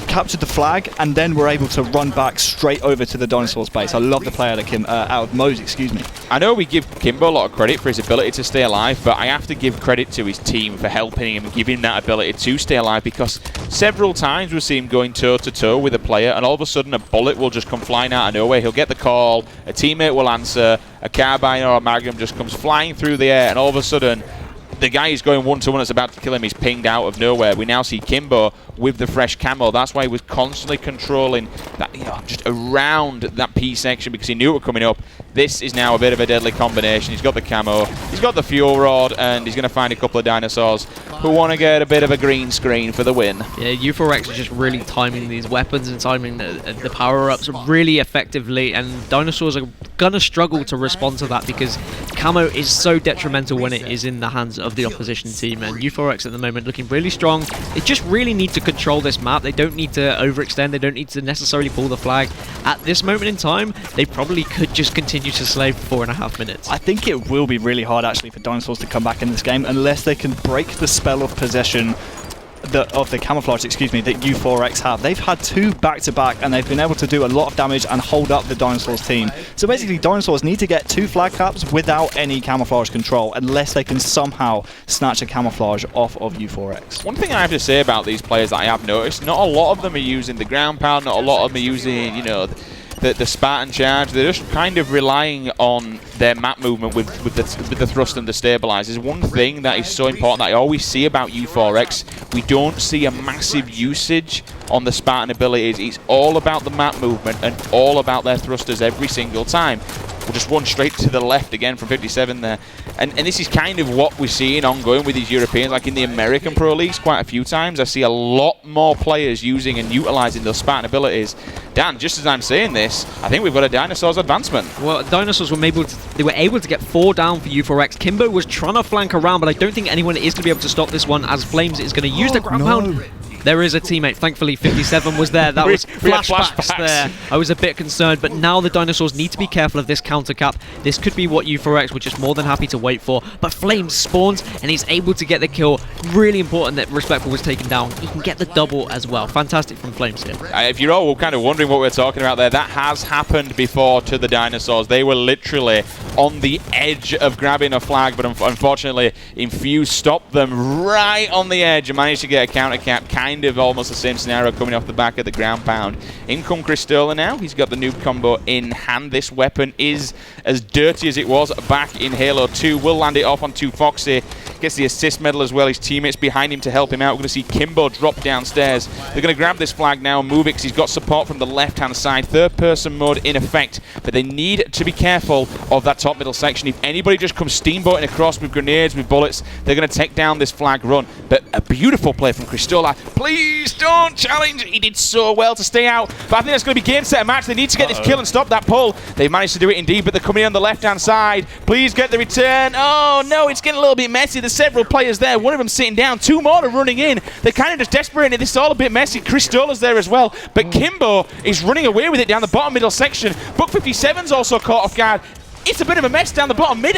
captured the flag, and then were able to run back straight over to the Dinosaurs base. I love the play out of Mo's, excuse me. I know we give Kimbo a lot of credit for his ability to stay alive, but I have to give credit to his team for helping him and giving that ability to stay alive, because several times we see him going toe-to-toe with a player, and all of a sudden a bullet will just come flying out of nowhere. He'll get the call, a teammate will answer, a carbine or a magnum just comes flying through the air, and all of a sudden the guy is going one-to-one that's about to kill him. He's pinged out of nowhere. We now see Kimbo with the fresh camo. That's why he was constantly controlling that, just around that P section, because he knew it was coming up. This is now a bit of a deadly combination. He's got the camo, he's got the fuel rod, and he's going to find a couple of Dinosaurs who want to get a bit of a green screen for the win. Yeah, U4X is just really timing these weapons and timing the power-ups really effectively, and Dinosaurs are going to struggle to respond to that, because camo is so detrimental when it is in the hands of the opposition team, and U4X at the moment looking really strong. They just really need to control this map. They don't need to overextend. They don't need to necessarily pull the flag. At this moment in time, they probably could just continue to slay for 4.5 minutes. I think it will be really hard actually for Dinosaurs to come back in this game unless they can break the spell of possession of the camouflage, excuse me, that U4X have. They've had 2 back-to-back and they've been able to do a lot of damage and hold up the Dinosaurs team. So basically Dinosaurs need to get 2 flag caps without any camouflage control unless they can somehow snatch a camouflage off of U4X. One thing I have to say about these players that I have noticed, not a lot of them are using the ground pound, not a lot of them are using, you know, the Spartan charge. They're just kind of relying on their map movement with the thrust and the stabilizers. One thing that is so important that I always see about U4X, we don't see a massive usage on the Spartan abilities. It's all about the map movement and all about their thrusters every single time. We'll just run straight to the left again from 57 there. And this is kind of what we're seeing ongoing with these Europeans. Like in the American Pro Leagues quite a few times, I see a lot more players using and utilizing those Spartan abilities. Dan, just as I'm saying this, I think we've got a Dinosaurs advancement. Well, Dinosaurs were able to get 4 down for U4X. Kimbo was trying to flank around, but I don't think anyone is going to be able to stop this one as Flames is going to use the ground pound. There is a teammate. Thankfully, 57 was there. That was flashbacks there. I was a bit concerned, but now the Dinosaurs need to be careful of this counter cap. This could be what U4X were just more than happy to wait for. But Flames spawns, and he's able to get the kill. Really important that Respectful was taken down. He can get the double as well. Fantastic from Flames here. If you're all kind of wondering what we're talking about there, that has happened before to the Dinosaurs. They were literally on the edge of grabbing a flag, but unfortunately, Infuse stopped them right on the edge and managed to get a counter cap. Kind of almost the same scenario coming off the back of the ground pound. In come Cristola now. He's got the noob combo in hand. This weapon is as dirty as it was back in Halo 2. Will land it off onto Foxy. Gets the assist medal as well. His teammates behind him to help him out. We're going to see Kimbo drop downstairs. They're going to grab this flag now and move it because he's got support from the left-hand side. Third-person mode in effect. But they need to be careful of that top middle section. If anybody just comes steamboating across with grenades, with bullets, they're going to take down this flag run. But a beautiful play from Cristola. Please don't challenge. He did so well to stay out. But I think that's going to be game, set, and match. They need to get this kill and stop that pull. They've managed to do it indeed, but they're coming in on the left-hand side. Please get the return. Oh, no, it's getting a little bit messy. There's several players there. One of them sitting down. 2 more are running in. They're kind of just desperate. This is all a bit messy. Cristola's there as well. But Kimbo is running away with it down the bottom middle section. Buck 57's also caught off guard. It's a bit of a mess down the bottom mid.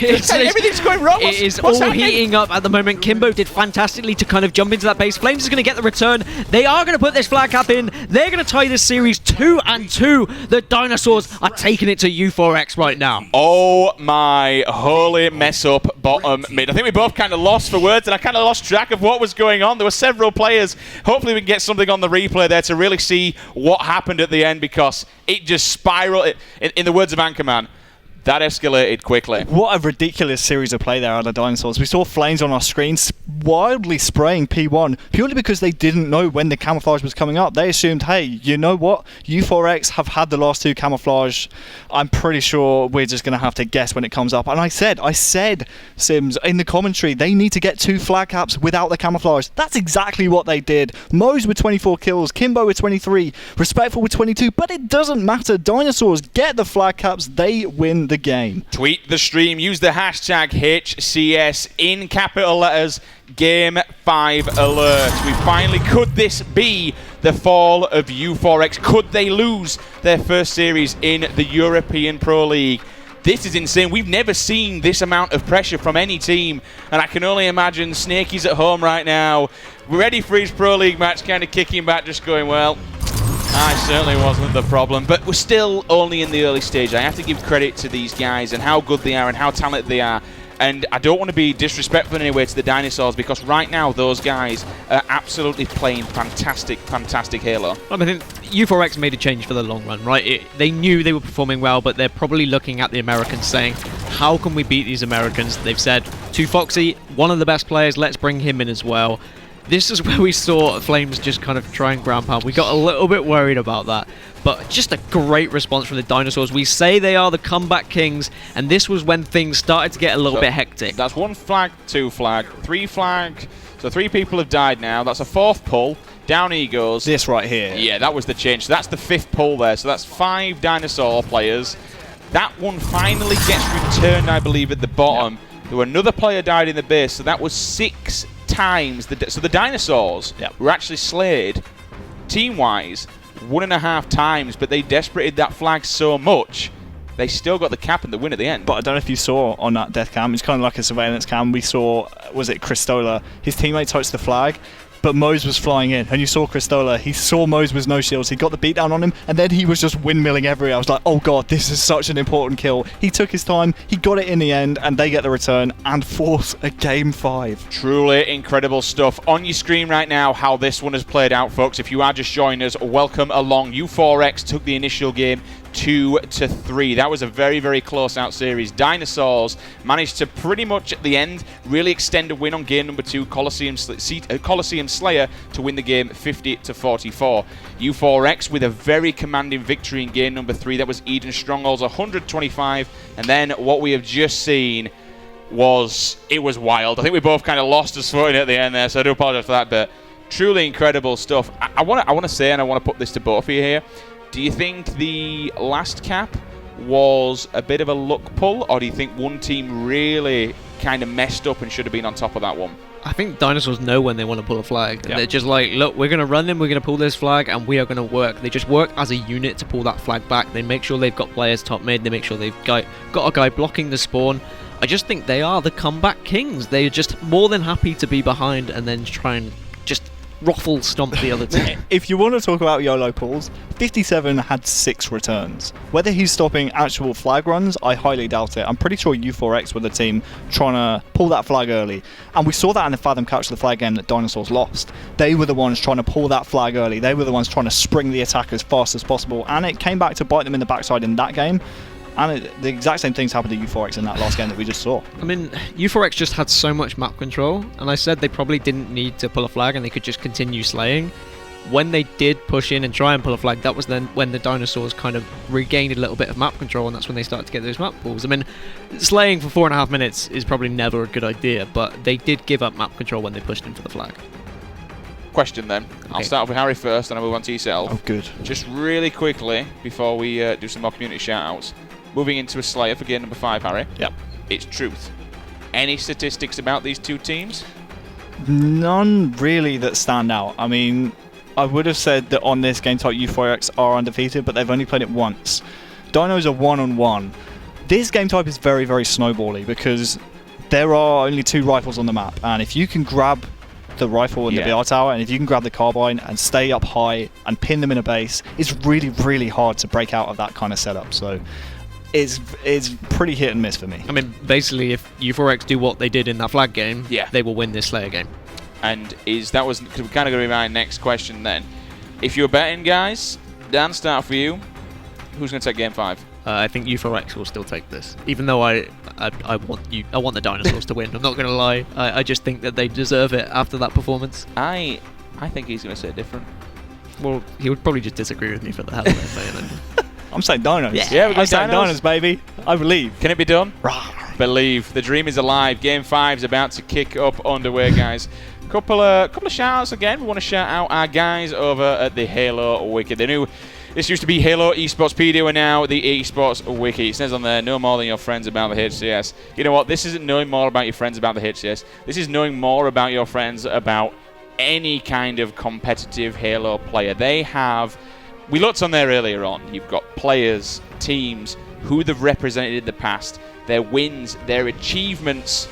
Everything's going wrong. It is all heating up at the moment. Kimbo did fantastically to kind of jump into that base. Flames is going to get the return. They are going to put this flag cap in. They're going to tie this series 2-2. The Dinosaurs are taking it to U4X right now. Oh my holy mess up bottom mid. I think we both kind of lost for words, and I kind of lost track of what was going on. There were several players. Hopefully we can get something on the replay there to really see what happened at the end, because it just spiraled. In the words of Anchorman, that escalated quickly. What a ridiculous series of play there out of the Dinosaurs. We saw Flames on our screen wildly spraying P1 purely because they didn't know when the camouflage was coming up. They assumed, hey, you know what? U4X have had the last 2 camouflage. I'm pretty sure we're just going to have to guess when it comes up. And I said, Sims, in the commentary, they need to get 2 flag caps without the camouflage. That's exactly what they did. Moe's with 24 kills, Kimbo with 23, Respectful with 22, but it doesn't matter. Dinosaurs get the flag caps. They win the game. Tweet the stream, use the hashtag HCS in capital letters, Game 5 alert. Could this be the fall of U4X? Could they lose their first series in the European Pro League? This is insane. We've never seen this amount of pressure from any team, and I can only imagine Snakey's at home right now, ready for his Pro League match, kind of kicking back, just going, well, I certainly wasn't the problem, but we're still only in the early stage. I have to give credit to these guys and how good they are and how talented they are. And I don't want to be disrespectful in any way to the Dinosaurs, because right now those guys are absolutely playing fantastic Halo. I think U4X made a change for the long run, right? They knew they were performing well, but they're probably looking at the Americans saying, how can we beat these Americans? They've said, to Foxy, one of the best players, let's bring him in as well. This is where we saw Flames just kind of try and ground pound. We got a little bit worried about that. But just a great response from the Dinosaurs. We say they are the comeback kings, and this was when things started to get a little bit hectic. That's 1 flag, 2 flag, 3 flag. So 3 people have died now. That's a 4th pull. Down he goes. This right here. Yeah, that was the change. So that's the 5th pull there. So that's 5 Dinosaur players. That one finally gets returned, I believe, at the bottom. There were another player died in the base, so that was 6 times. So the Dinosaurs were actually slayed, team-wise, 1.5 times, but they desperated that flag so much, they still got the cap and the win at the end. But I don't know if you saw on that death cam, it's kind of like a surveillance cam. We saw, was it Cristola? His teammate touched the flag, but Mose was flying in, and you saw Cristola. He saw Mose with no shields. He got the beatdown on him, and then he was just windmilling everywhere. I was like, oh god, this is such an important kill. He took his time, he got it in the end, and they get the return and force a game 5. Truly incredible stuff. On your screen right now, how this one has played out, folks. If you are just joining us, welcome along. U4X took the initial game 2-3. That was a very, very close out series. Dinosaurs managed to pretty much at the end really extend a win on game number 2, Coliseum Slayer, to win the game 50-44. U4X with a very commanding victory in game number 3. That was Eden Strongholds 125. And then what we have just seen was wild. I think we both kind of lost us footing at the end there, so I do apologize for that, but truly incredible stuff. I want to say, and I want to put this to both of you here, do you think the last cap was a bit of a luck pull, or do you think one team really kind of messed up and should have been on top of that one? I think Dinosaurs know when they want to pull a flag. They're just like, look, we're going to run them, we're going to pull this flag, and we are going to work. They just work as a unit to pull that flag back. They make sure they've got players top mid. They make sure they've got a guy blocking the spawn. I just think they are the comeback kings. They're just more than happy to be behind and then try and just ruffle stomp the other team. If you want to talk about YOLO pulls, 57 had 6 returns. Whether he's stopping actual flag runs, I highly doubt it. I'm pretty sure U4X were the team trying to pull that flag early. And we saw that in the Fathom Catch the Flag game that Dinosaurs lost. They were the ones trying to pull that flag early. They were the ones trying to spring the attack as fast as possible. And it came back to bite them in the backside in that game. And the exact same things happened to U4X in that last game that we just saw. I mean, U4X just had so much map control, and I said they probably didn't need to pull a flag and they could just continue slaying. When they did push in and try and pull a flag, that was then when the Dinosaurs kind of regained a little bit of map control, and that's when they started to get those map pulls. I mean, slaying for 4.5 minutes is probably never a good idea, but they did give up map control when they pushed in for the flag. Question then. Okay. I'll start off with Harry first, and I'll move on to yourself. Oh, good. Just really quickly, before we do some more community shout-outs. Moving into a Slayer for game number 5, Harry. Yep. It's truth. Any statistics about these two teams? None really that stand out. I mean, I would have said that on this game type U4X are undefeated, but they've only played it once. Dinos are 1-on-1. This game type is very, very snowbally because there are only 2 rifles on the map, and if you can grab the rifle in the BR tower, and if you can grab the carbine and stay up high and pin them in a base, it's really, really hard to break out of that kind of setup. So it's pretty hit and miss for me. I mean, basically, if U4X do what they did in that flag game, they will win this Slayer game. And that was kind of going to be my next question then. If you're betting, guys, Dan, start for you. Who's going to take game 5? I think U4X will still take this, even though I want the Dinosaurs to win. I'm not going to lie. I just think that they deserve it after that performance. I think he's going to say different. Well, he would probably just disagree with me for the hell of it. Saying it. I'm saying Dinos. Yeah, I'm saying Dinos, baby. I believe. Can it be done? Believe. The dream is alive. Game 5 is about to kick up underway, guys. Couple of shout-outs again. We want to shout out our guys over at the Halo Wiki. This used to be Halo Esportspedia, and now the Esports Wiki. It says on there, know more than your friends about the HCS. You know what? This isn't knowing more about your friends about the HCS. This is knowing more about your friends about any kind of competitive Halo player. We looked on there earlier on. You've got players, teams, who they've represented in the past, their wins, their achievements,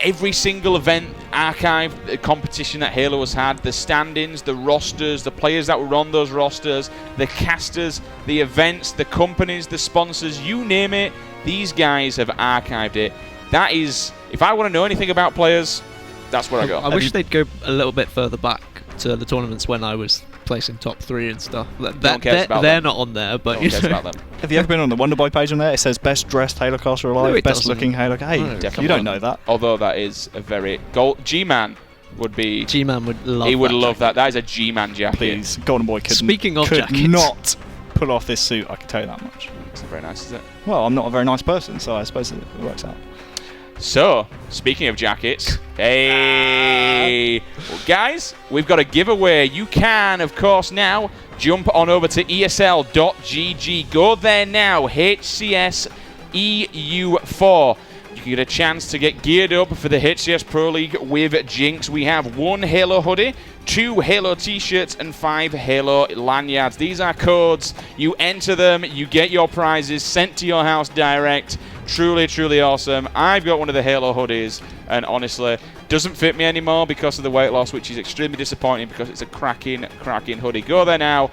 every single event, archive, competition that Halo has had, the standings, the rosters, the players that were on those rosters, the casters, the events, the companies, the sponsors, you name it, these guys have archived it. That is, if I want to know anything about players, that's where I go. I wish they'd go a little bit further back to the tournaments when I was placing top 3 and stuff. They're not on there, but you know. About them. Have you ever been on the Wonderboy page on there? It says best dressed Halo caster alive, No, best looking Halo. Hey, you don't know that. Although that is a very G-Man would be. G-Man would love. He would love jacket. that. That is a G-Man jacket. Please, Golden Boy could jackets, not pull off this suit. I can tell you that much. It's very nice, is it? Well, I'm not a very nice person, so I suppose it works out. So, speaking of jackets, hey, well, guys, we've got a giveaway. You can, of course, now jump on over to esl.gg. Go there now, HCS EU4. You can get a chance to get geared up for the HCS Pro League with Jinx. We have 1 Halo hoodie, 2 Halo t-shirts, and 5 Halo lanyards. These are codes. You enter them, you get your prizes sent to your house direct. Truly, truly awesome. I've got one of the Halo hoodies, and honestly, doesn't fit me anymore because of the weight loss, which is extremely disappointing because it's a cracking hoodie. Go there now.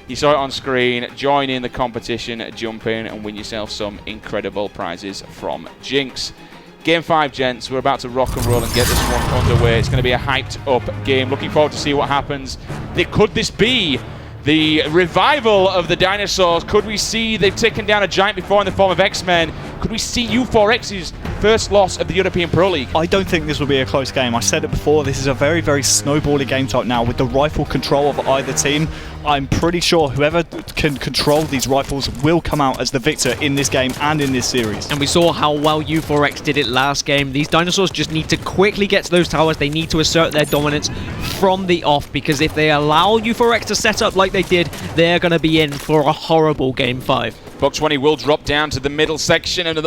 You saw it on screen. Join in the competition, jump in, and win yourself some incredible prizes from Jinx. Game 5, gents. We're about to rock and roll and get this one underway. It's going to be a hyped-up game. Looking forward to see what happens. Could this be the revival of the Dinosaurs? Could we see they've taken down a giant before in the form of X-Men? Could we see U4X's first loss of the European Pro League? I don't think this will be a close game. I said it before, this is a very, very snowbally game type now with the rifle control of either team. I'm pretty sure whoever can control these rifles will come out as the victor in this game and in this series. And we saw how well U4X did it last game. These Dinosaurs just need to quickly get to those towers. They need to assert their dominance from the off, because if they allow U4X to set up like they did, they're going to be in for a horrible Game 5. Buck 20 will drop down to the middle section, and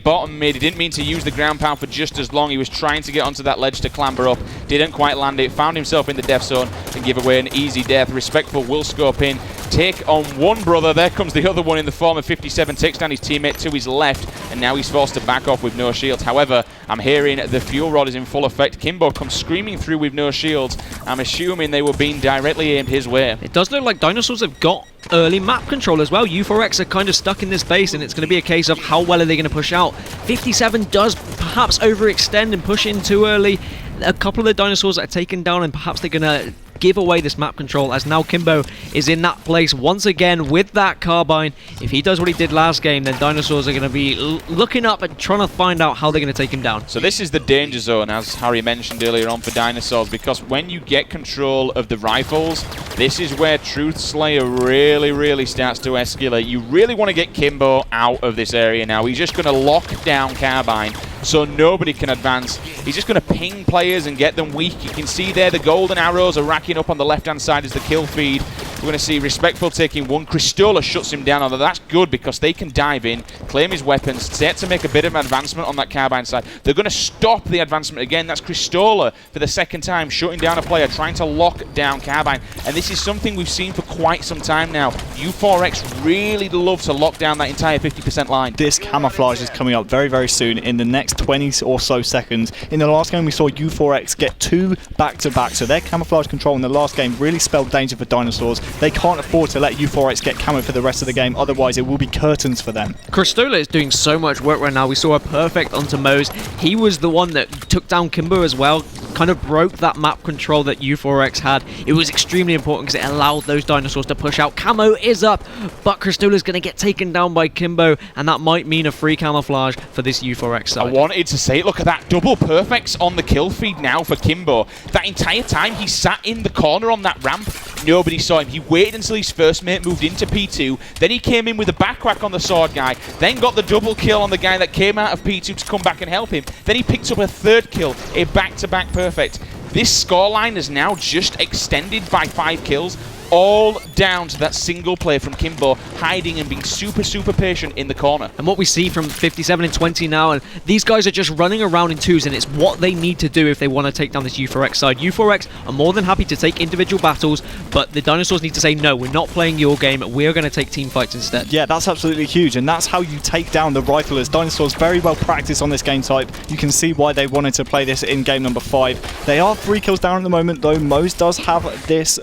bottom mid. He didn't mean to use the ground pound for just as long. He was trying to get onto that ledge to clamber up. Didn't quite land it. Found himself in the death zone and give away an easy death. Respectful will scope in. Take on one brother. There comes the other one in the form of 57. Takes down his teammate to his left, and now he's forced to back off with no shields. However, I'm hearing the fuel rod is in full effect. Kimbo comes screaming through with no shields. I'm assuming they were being directly aimed his way. It does look like Dinosaurs have got early map control as well. U4X are kind of stuck in this base, and it's going to be a case of how well are they going to push out. 57 does perhaps overextend and push in too early. A couple of the Dinosaurs are taken down, and perhaps they're going to give away this map control, as now Kimbo is in that place once again with that carbine. If he does what he did last game, then Dinosaurs are going to be looking up and trying to find out how they're going to take him down. So this is the danger zone, as Harry mentioned earlier on, for Dinosaurs, because when you get control of the rifles, this is where Truth Slayer really starts to escalate. You really want to get Kimbo out of this area now. He's just going to lock down carbine so nobody can advance. He's just going to ping players and get them weak. You can see there the golden arrows are racking up on the left-hand side as the kill feed. We're going to see Respectful taking one. Cristola shuts him down, although that's good because they can dive in, claim his weapons, set to make a bit of an advancement on that carbine side. They're going to stop the advancement again. That's Cristola for the second time, shutting down a player, trying to lock down carbine. And this is something we've seen for quite some time now. U4X really love to lock down that entire 50% line. This camouflage is coming up very soon in the next 20 or so seconds. In the last game, we saw U4X get 2 back-to-back, so their camouflage control in the last game really spelled danger for Dinosaurs. They can't afford to let U4X get camo for the rest of the game, otherwise it will be curtains for them. Cristola is doing so much work right now. We saw a perfect onto Mose. He was the one that took down Kimbo as well, kind of broke that map control that U4X had. It was extremely important because it allowed those Dinosaurs to push out. Camo is up, but Cristola's going to get taken down by Kimbo, and that might mean a free camouflage for this U4X side. I wanted to say, look at that double perfects on the kill feed now for Kimbo. That entire time he sat in the corner on that ramp, nobody saw him. He waited until his first mate moved into P2, then he came in with a back whack on the sword guy, then got the double kill on the guy that came out of P2 to come back and help him. Then he picked up a third kill, a back-to-back perfect. This scoreline is now just extended by 5 kills, all down to that single play from Kimbo, hiding and being super patient in the corner. And what we see from 57 and 20 now, and these guys are just running around in twos, and it's what they need to do if they want to take down this U4X side. U4X are more than happy to take individual battles, but the Dinosaurs need to say, no, we're not playing your game, we're going to take team fights instead. Yeah, that's absolutely huge, and that's how you take down the riflers. Dinosaurs very well practiced on this game type. You can see why they wanted to play this in game number 5. They are 3 kills down at the moment, though. Mose does have this,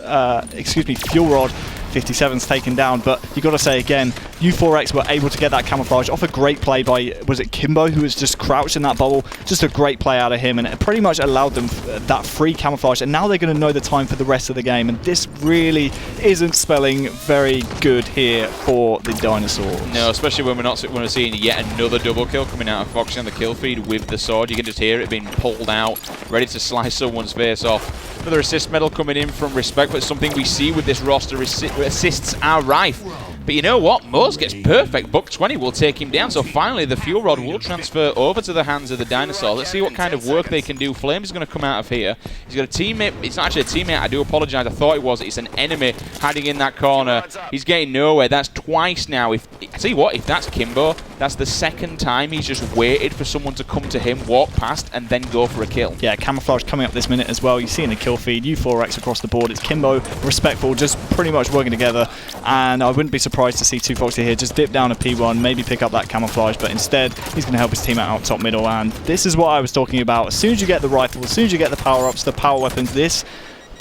fuel rod. 57's taken down, but you got to say again, U4X were able to get that camouflage off a great play by, was it Kimbo, who was just crouched in that bubble? Just a great play out of him, and it pretty much allowed them that free camouflage, and now they're going to know the time for the rest of the game, and this really isn't spelling very good here for the Dinosaurs. No, especially when we're seeing yet another double kill coming out of Foxy on the kill feed with the sword. You can just hear it being pulled out, ready to slice someone's face off. Another assist medal coming in from Respect, but it's something we see with this roster. Assists are rife. But you know what? Mose gets perfect. Buck 20 will take him down. So finally, the fuel rod will transfer over to the hands of the Dinosaur. Let's see what kind of work they can do. Flames is going to come out of here. He's got a teammate. It's not actually a teammate. I do apologize. I thought it was. It's an enemy hiding in that corner. He's getting nowhere. That's twice now. I tell you what, if that's Kimbo, that's the second time he's just waited for someone to come to him, walk past, and then go for a kill. Yeah, Camouflage coming up this minute as well. You see in the kill feed, U4X across the board. It's Kimbo, Respectful, just pretty much working together. And I wouldn't be surprised to see 2Foxy here just dip down a P1, maybe pick up that Camouflage, but instead he's going to help his team out top middle. And this is what I was talking about. As soon as you get the rifle, as soon as you get the power-ups, the power weapons, this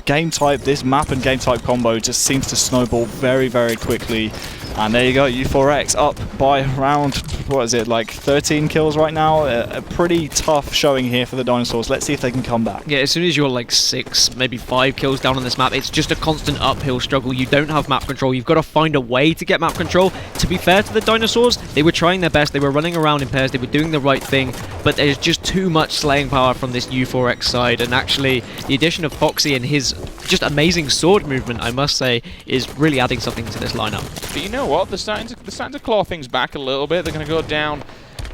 game type, this map and game type combo just seems to snowball very, very quickly. And there you go, U4X up by around, what is it, like 13 kills right now? A pretty tough showing here for the Dinosaurs. Let's see if they can come back. Yeah, as soon as you're like 6, maybe 5 kills down on this map, it's just a constant uphill struggle. You don't have map control. You've got to find a way to get map control. To be fair to the Dinosaurs, they were trying their best. They were running around in pairs. They were doing the right thing, but there's just too much slaying power from this U4X side. And actually, the addition of Foxy and his just amazing sword movement, I must say, is really adding something to this lineup. But you know what? They're starting to claw things back a little bit. They're going to go down.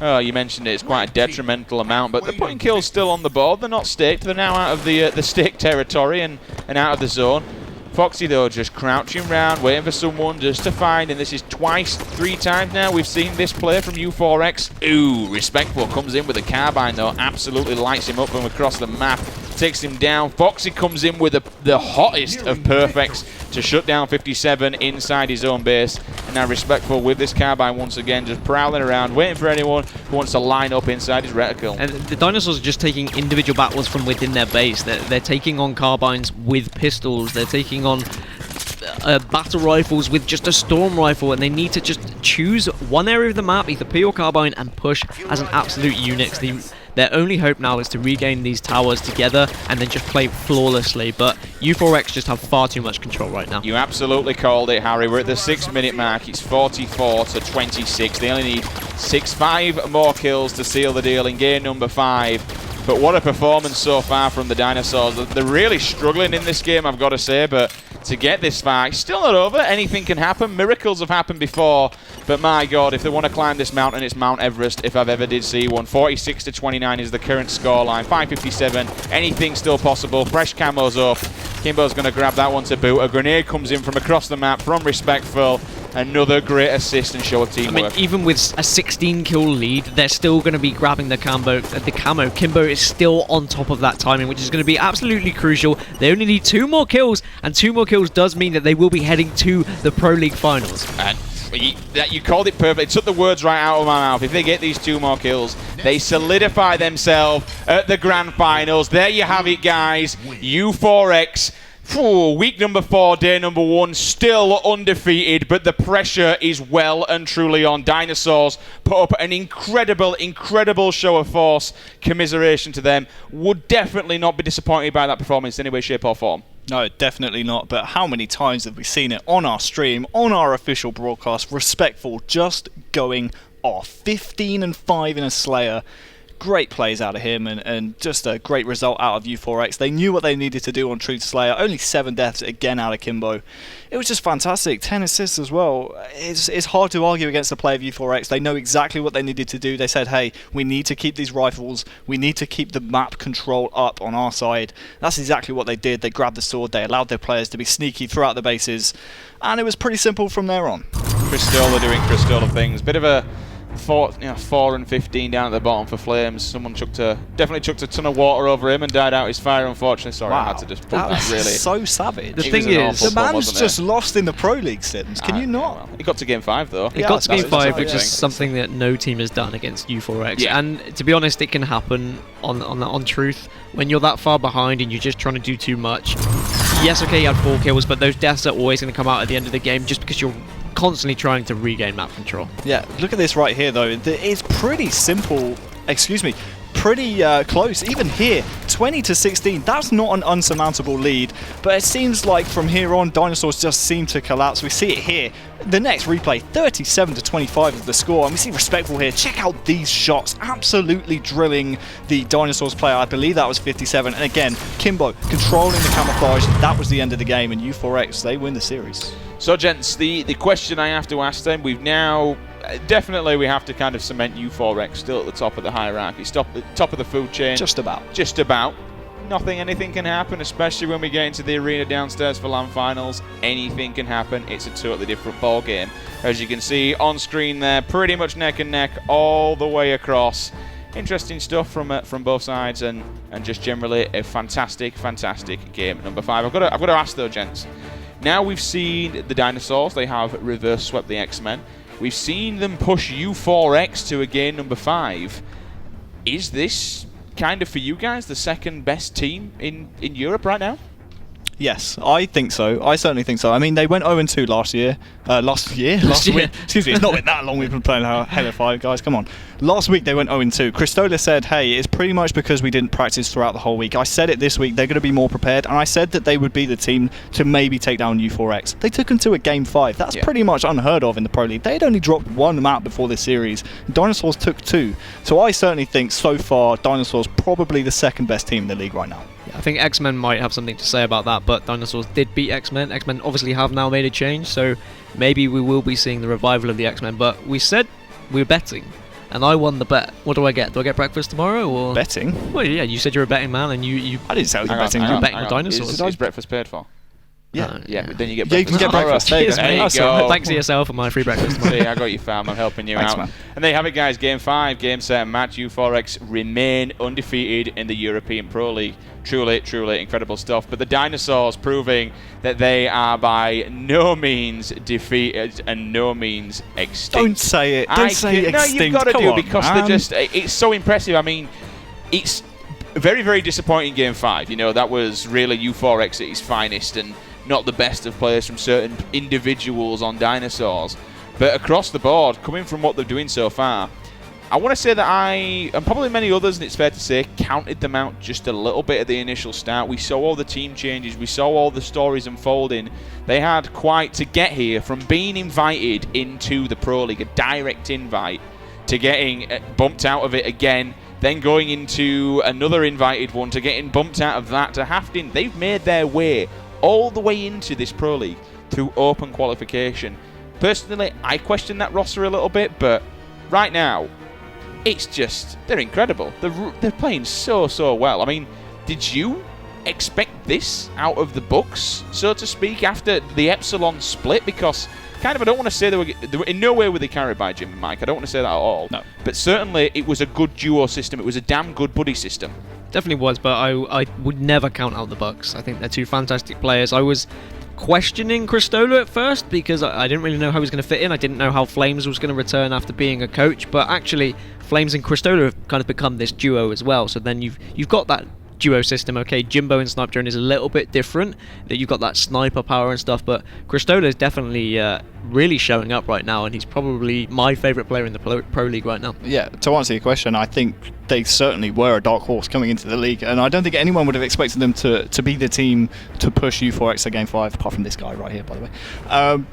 Oh, you mentioned it. It's quite a detrimental amount, but they're putting kills still on the board. They're not staked. They're now out of the stick territory and out of the zone. Foxy, though, just crouching around, waiting for someone just to find, and this is twice, 3 times now we've seen this play from U4X. Ooh, Respectful comes in with a carbine, though, absolutely lights him up from across the map, takes him down. Foxy comes in with the hottest of perfects to shut down 57 inside his own base, and now Respectful with this carbine once again, just prowling around, waiting for anyone who wants to line up inside his reticle. And the Dinosaurs are just taking individual battles from within their base. They're taking on carbines with pistols. They're taking on battle rifles with just a storm rifle, and they need to just choose one area of the map, either P or carbine, and push as an absolute unit. Their only hope now is to regain these towers together and then just play flawlessly, but U4X just have far too much control right now. You absolutely called it, Harry. We're at the 6-minute mark. It's 44-26. They only need 5 more kills to seal the deal in game number 5. But what a performance so far from the Dinosaurs. They're really struggling in this game, I've got to say, but to get this far, it's still not over. Anything can happen. Miracles have happened before, but my God, if they want to climb this mountain, it's Mount Everest, if I've ever did see one. 46-29 is the current scoreline. 5:57, anything still possible. Fresh camos up. Kimbo's going to grab that one to boot. A grenade comes in from across the map from Respectful. Another great assist and show of teamwork. I mean, even with a 16-kill lead, they're still going to be grabbing the camo. Kimbo is still on top of that timing, which is going to be absolutely crucial. They only need 2 more kills, and 2 more kills does mean that they will be heading to the Pro League Finals. And you called it perfect. It took the words right out of my mouth. If they get these 2 more kills, they solidify themselves at the Grand Finals. There you have it, guys. U4X. Week number 4, day number 1, still undefeated, but the pressure is well and truly on. Dinosaurs put up an incredible show of force. Commiseration to them. Would definitely not be disappointed by that performance in any way, shape or form. No, definitely not. But how many times have we seen it on our stream, on our official broadcast? Respectful just going off. 15-5 in a Slayer. Great plays out of him, and just a great result out of U4X. They knew what they needed to do on True to Slayer. Only 7 deaths again out of Kimbo. It was just fantastic. 10 assists as well. It's hard to argue against the play of U4X. They know exactly what they needed to do. They said, hey, we need to keep these rifles. We need to keep the map control up on our side. That's exactly what they did. They grabbed the sword. They allowed their players to be sneaky throughout the bases. And it was pretty simple from there on. Cristola doing Cristola things. Bit of a 4 and 15 down at the bottom for Flames. Someone definitely chucked a ton of water over him and died out his fire, unfortunately. Sorry, wow. I had to just put that really. So savage. The thing is, the man's just lost in the Pro League, Sims. Can you not? Yeah, well, he got to game 5 though. It got to game 5, which is something that no team has done against U4X. Yeah. And to be honest, it can happen on Truth when you're that far behind and you're just trying to do too much. Yes, okay, you had 4 kills, but those deaths are always going to come out at the end of the game just because you're constantly trying to regain map control. Yeah, look at this right here though. It's pretty simple. Excuse me. pretty close. Even here, 20-16, that's not an unsurmountable lead, but it seems like from here on, Dinosaurs just seem to collapse. We see it here. The next replay, 37-25 is the score, and we see Respectful here. Check out these shots, absolutely drilling the Dinosaurs player. I believe that was 57, and again, Kimbo controlling the camouflage. That was the end of the game, and U4X, they win the series. So, gents, the question I have to ask them, we've now... Definitely we have to kind of cement U4X still at the top of the hierarchy, top of the food chain. Just about. Just about. Anything can happen, especially when we get into the arena downstairs for LAN finals. Anything can happen. It's a totally different ball game. As you can see on screen there, pretty much neck and neck all the way across. Interesting stuff from both sides, and just generally a fantastic game. Number 5. I've got to ask though, gents. Now we've seen the Dinosaurs. They have reverse swept the X-Men. We've seen them push U4X to again number 5. Is this kind of for you guys the second best team in Europe right now? Yes, I think so. I certainly think so. I mean, they went 0-2 last year. Last week. Excuse me, it's not been that long we've been playing Halo 5, guys. Come on. Last week they went 0-2. Christola said, hey, it's pretty much because we didn't practice throughout the whole week. I said it this week, they're going to be more prepared, and I said that they would be the team to maybe take down U4X. They took them to a Game 5. That's pretty much unheard of in the Pro League. They had only dropped 1 map before this series. Dinosaurs took 2. So I certainly think so far Dinosaurs probably the second best team in the league right now. I think X-Men might have something to say about that, but Dinosaurs did beat X-Men. X-Men obviously have now made a change, so maybe we will be seeing the revival of the X-Men. But we said we were betting, and I won the bet. What do I get? Do I get breakfast tomorrow? Or betting? Well, yeah, you said you're a betting man, and you I didn't say I was betting. You're betting with Dinosaurs. Is breakfast paid for? Yeah. But then you get breakfast. Yeah, you can get breakfast. There you go. Thanks to yourself for my free breakfast. See, I got you, fam. I'm helping you out. Man. And there you have it, guys. Game 5, game set, match. U4X remain undefeated in the European Pro League. Truly incredible stuff. But the Dinosaurs proving that they are by no means defeated and no means extinct. Don't say it. Don't say extinct. No, you've got to do it because they're just... It's so impressive. I mean, it's very disappointing game 5. You know, that was really U4X at its finest and not the best of players from certain individuals on Dinosaurs. But across the board, coming from what they're doing so far, I want to say that I, and probably many others, and it's fair to say, counted them out just a little bit at the initial start. We saw all the team changes. We saw all the stories unfolding. They had quite to get here from being invited into the Pro League, a direct invite, to getting bumped out of it again, then going into another invited one, to getting bumped out of that, to having... They've made their way all the way into this Pro League through open qualification. Personally, I question that roster a little bit, but right now, it's just, they're incredible. They're playing so well. I mean, did you expect this out of the books, so to speak, after the Epsilon split? Because kind of, I don't want to say they were in no way were they carried by Jim and Mike. I don't want to say that at all. No. But certainly, it was a good duo system. It was a damn good buddy system. Definitely was, but I would never count out the Bucks. I think they're two fantastic players. I was questioning Christola at first because I didn't really know how he was going to fit in. I didn't know how Flames was going to return after being a coach, but actually Flames and Christola have kind of become this duo as well. So then you've got that duo system. Okay, Jimbo and Snipe Drone is a little bit different, that you've got that sniper power and stuff, but Christola is definitely really showing up right now, and he's probably my favourite player in the Pro League right now. Yeah, to answer your question, I think they certainly were a dark horse coming into the league, and I don't think anyone would have expected them to be the team to push U4X to Game 5, apart from this guy right here, by the way.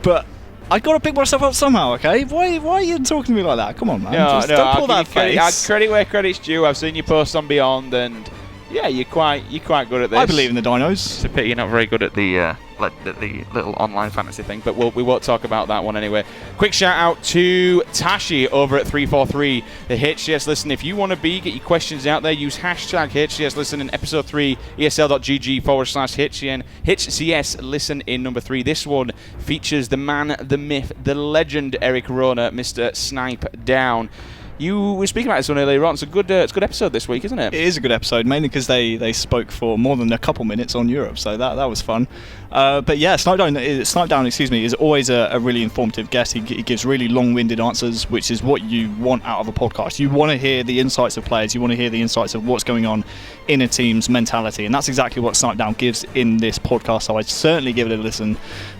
But I got to pick myself up somehow, okay? Why are you talking to me like that? Come on, man. Don't pull that face. Credit where credit's due. I've seen you post on Beyond, and yeah, you're quite good at this. I believe in the Dinos. It's a pity you're not very good at the little online fantasy thing, but we won't talk about that one anyway. Quick shout out to Tashi over at 343, the HCS Listen. If you want to get your questions out there, use hashtag HCS Listen in episode 3, ESL.gg/HCS Listen in number 3. This one features the man, the myth, the legend, Eric Rona, Mr. Snipe Down. You were speaking about this one earlier on. It's a good episode this week, isn't it? It is a good episode, mainly because they spoke for more than a couple minutes on Europe, so that was fun. But yeah, Snipe Down, is always a really informative guest. He gives really long-winded answers, which is what you want out of a podcast. You want to hear the insights of players. You want to hear the insights of what's going on in a team's mentality, and that's exactly what Snipe Down gives in this podcast. So I'd certainly give it a listen.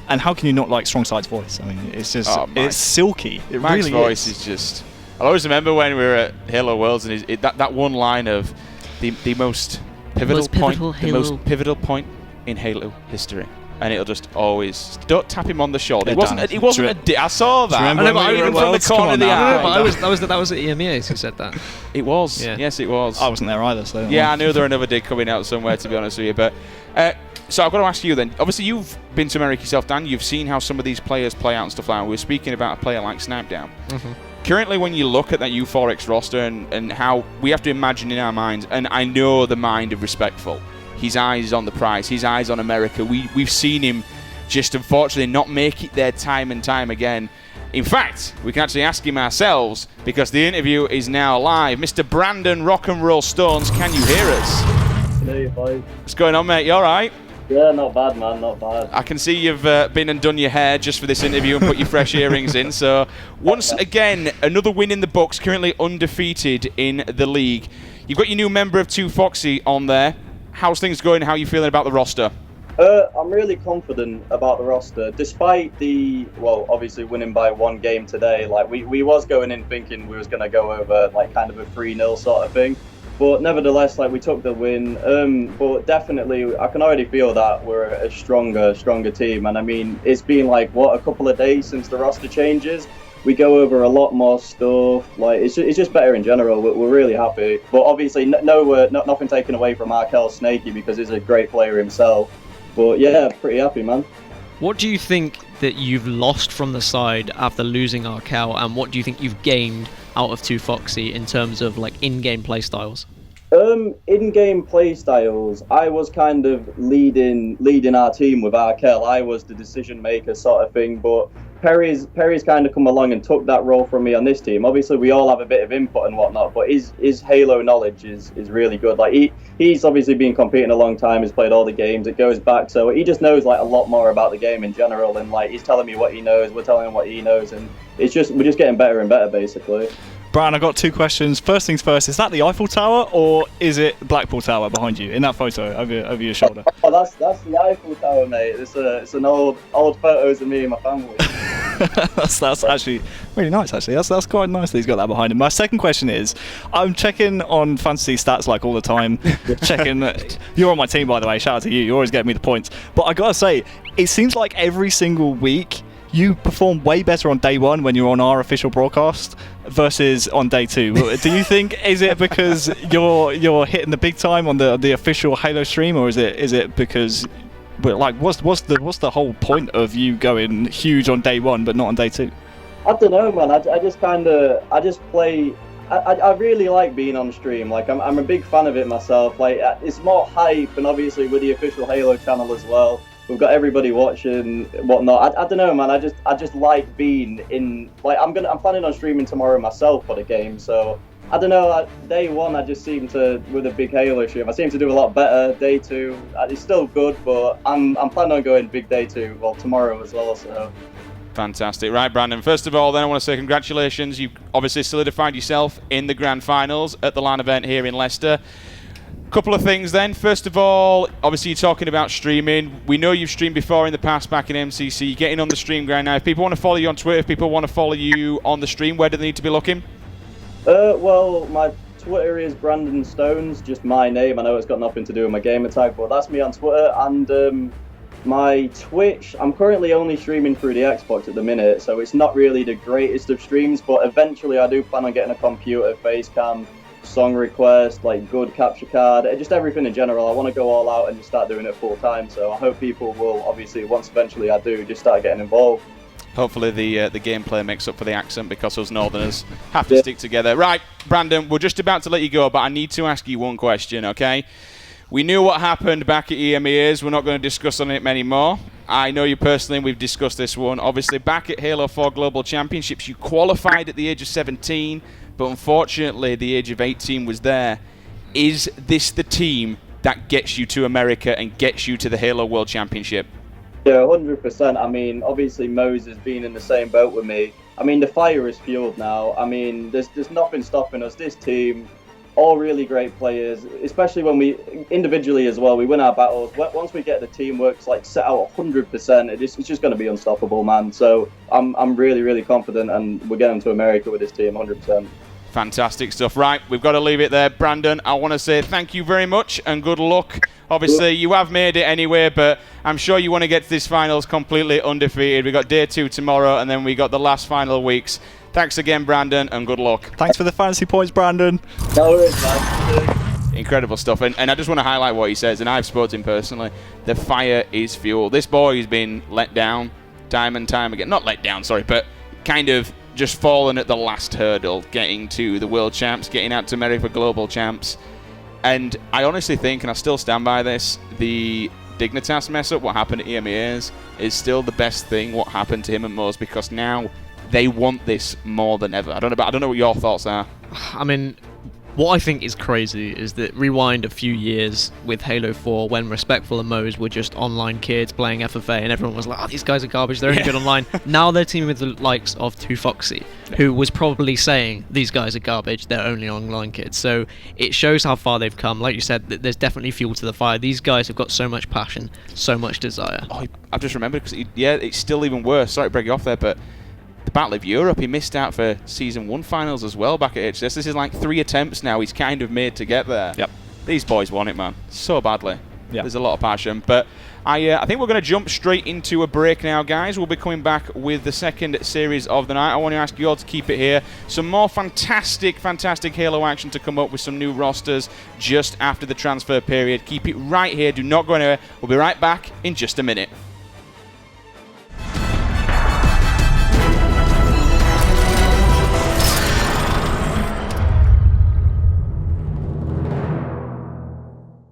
And how can you not like Strong Side's voice? I mean, it's just it's silky. Mike's voice is just. I'll always remember when we were at Halo Worlds and that one line of the most pivotal point in Halo history. And it'll just always don't tap him on the shoulder. It wasn't I saw that. I remember even from the corner of the eye. That was at EMEAs who said that. It was. Yeah. Yes, it was. I wasn't there either. So yeah, I knew there were another dig coming out somewhere, to be honest with you. But so I've got to ask you then. Obviously, you've been to America yourself, Dan. You've seen how some of these players play out and stuff like that. We were speaking about a player like Snapdown. Mm-hmm. Currently, when you look at that U4X roster and how we have to imagine in our minds, and I know the mind of Respectful, his eyes on the prize, his eyes on America. We've seen him just unfortunately not make it there time and time again. In fact, we can actually ask him ourselves because the interview is now live. Mr. Brandon Rock and Roll Stones, can you hear us? Hey, boys. What's going on, mate? You all right? Yeah, not bad, man, not bad. I can see you've been and done your hair just for this interview and put your fresh earrings in. So once again, another win in the books, currently undefeated in the league. You've got your new member of 2 Foxy on there. How's things going? How are you feeling about the roster? I'm really confident about the roster, despite obviously winning by 1 game today. Like we was going in thinking we was going to go over like kind of a 3-0 sort of thing, but nevertheless, like we took the win. But definitely, I can already feel that we're a stronger team. And I mean, it's been like a couple of days since the roster changes. We go over a lot more stuff. Like it's just better in general. We're really happy. But obviously, nothing taken away from Arkel Snakey because he's a great player himself. But yeah, pretty happy, man. What do you think that you've lost from the side after losing Arkel, and what do you think you've gained out of 2 Foxy in terms of like in-game play styles? In-game play styles, I was kind of leading our team with Arkel. I was the decision maker sort of thing, but Perry's kind of come along and took that role from me on this team. Obviously, we all have a bit of input and whatnot, but his Halo knowledge is really good. Like he's obviously been competing a long time. He's played all the games. It goes back, so he just knows like a lot more about the game in general. And like he's telling me what he knows, we're telling him what he knows, and we're just getting better and better basically. Brian, I've got 2 questions. First things first, is that the Eiffel Tower or is it Blackpool Tower behind you in that photo over your shoulder? Oh, that's the Eiffel Tower, mate. It's an old photos of me and my family. that's actually really nice. Actually, that's quite nice that he's got that behind him. My second question is, I'm checking on fantasy stats like all the time. Checking. You're on my team, by the way. Shout out to you. You always get me the points. But I gotta say, it seems like every single week you perform way better on day 1 when you're on our official broadcast versus on day 2. Do you think is it because you're hitting the big time on the official Halo stream, or is it because like what's the whole point of you going huge on day 1 but not on day 2? I don't know, man. I just play. I really like being on stream. Like I'm a big fan of it myself. Like it's more hype, and obviously with the official Halo channel as well. We've got everybody watching, whatnot. I don't know, man. I just like being in. Like I'm planning on streaming tomorrow myself for the game. So I don't know. Day 1, I just seem to with a big Halo stream. I seem to do a lot better. Day 2, it's still good, but I'm planning on going big day 2. Well, tomorrow as well. So. Fantastic. Right, Brandon. First of all, then I want to say congratulations. You've obviously solidified yourself in the grand finals at the LAN event here in Leicester. Couple of things then. First of all, obviously you're talking about streaming. We know you've streamed before in the past back in MCC. You're getting on the stream ground now. If people want to follow you on Twitter, if people want to follow you on the stream, where do they need to be looking? Well, my Twitter is Brandon Stones, just my name. I know it's got nothing to do with my gamer tag, but that's me on Twitter. And my Twitch, I'm currently only streaming through the Xbox at the minute, so it's not really the greatest of streams, but eventually I do plan on getting a computer, face cam, song request, like good capture card, just everything in general. I want to go all out and just start doing it full time, so I hope people will, obviously once eventually I do, just start getting involved. Hopefully the gameplay makes up for the accent, because us Northerners have to stick together. Right, Brandon, we're just about to let you go, but I need to ask you one question, okay? We knew what happened back at EMEAs. We're not going to discuss on it anymore. I know you personally, and we've discussed this one. Obviously, back at Halo 4 Global Championships, you qualified at the age of 17, but unfortunately, the age of 18 was there. Is this the team that gets you to America and gets you to the Halo World Championship? Yeah, 100%. I mean, obviously, Moses being in the same boat with me. I mean, the fire is fueled now. I mean, there's nothing stopping us. This team, all really great players, especially when we individually as well. We win our battles. Once we get the teamwork like set out 100%, it's just going to be unstoppable, man. So I'm really, really confident, and we're getting to America with this team 100%. Fantastic stuff. Right, we've got to leave it there. Brandon, I want to say thank you very much and good luck. Obviously, you have made it anyway, but I'm sure you want to get to this finals completely undefeated. We've got day 2 tomorrow, and then we got the last final weeks. Thanks again, Brandon, and good luck. Thanks for the fantasy points, Brandon. No worries, man. Incredible stuff. And I just want to highlight what he says, and I've spoken to him personally. The fire is fuel. This boy has been let down time and time again. Not let down, sorry, but kind of just fallen at the last hurdle, getting to the World Champs, getting out to America for Global Champs. And I honestly think, and I still stand by this, the Dignitas mess up, what happened at EMEAs, is still the best thing what happened to him and Moz, because now they want this more than ever. I don't know what your thoughts are. I mean, what I think is crazy is that rewind a few years with Halo 4 when Respectful and Moz were just online kids playing FFA and everyone was like, oh, these guys are garbage, they're only good online. Now they're teaming with the likes of 2Foxy, who was probably saying, these guys are garbage, they're only online kids. So it shows how far they've come. Like you said, there's definitely fuel to the fire. These guys have got so much passion, so much desire. Oh, I've just remembered, because it's still even worse. Sorry to break you off there, but the Battle of Europe, he missed out for Season 1 finals as well back at HCS. This is like 3 attempts now he's kind of made to get there. Yep. These boys want it, man. So badly. Yeah. There's a lot of passion. But I think we're going to jump straight into a break now, guys. We'll be coming back with the second series of the night. I want to ask you all to keep it here. Some more fantastic Halo action to come up with some new rosters just after the transfer period. Keep it right here. Do not go anywhere. We'll be right back in just a minute.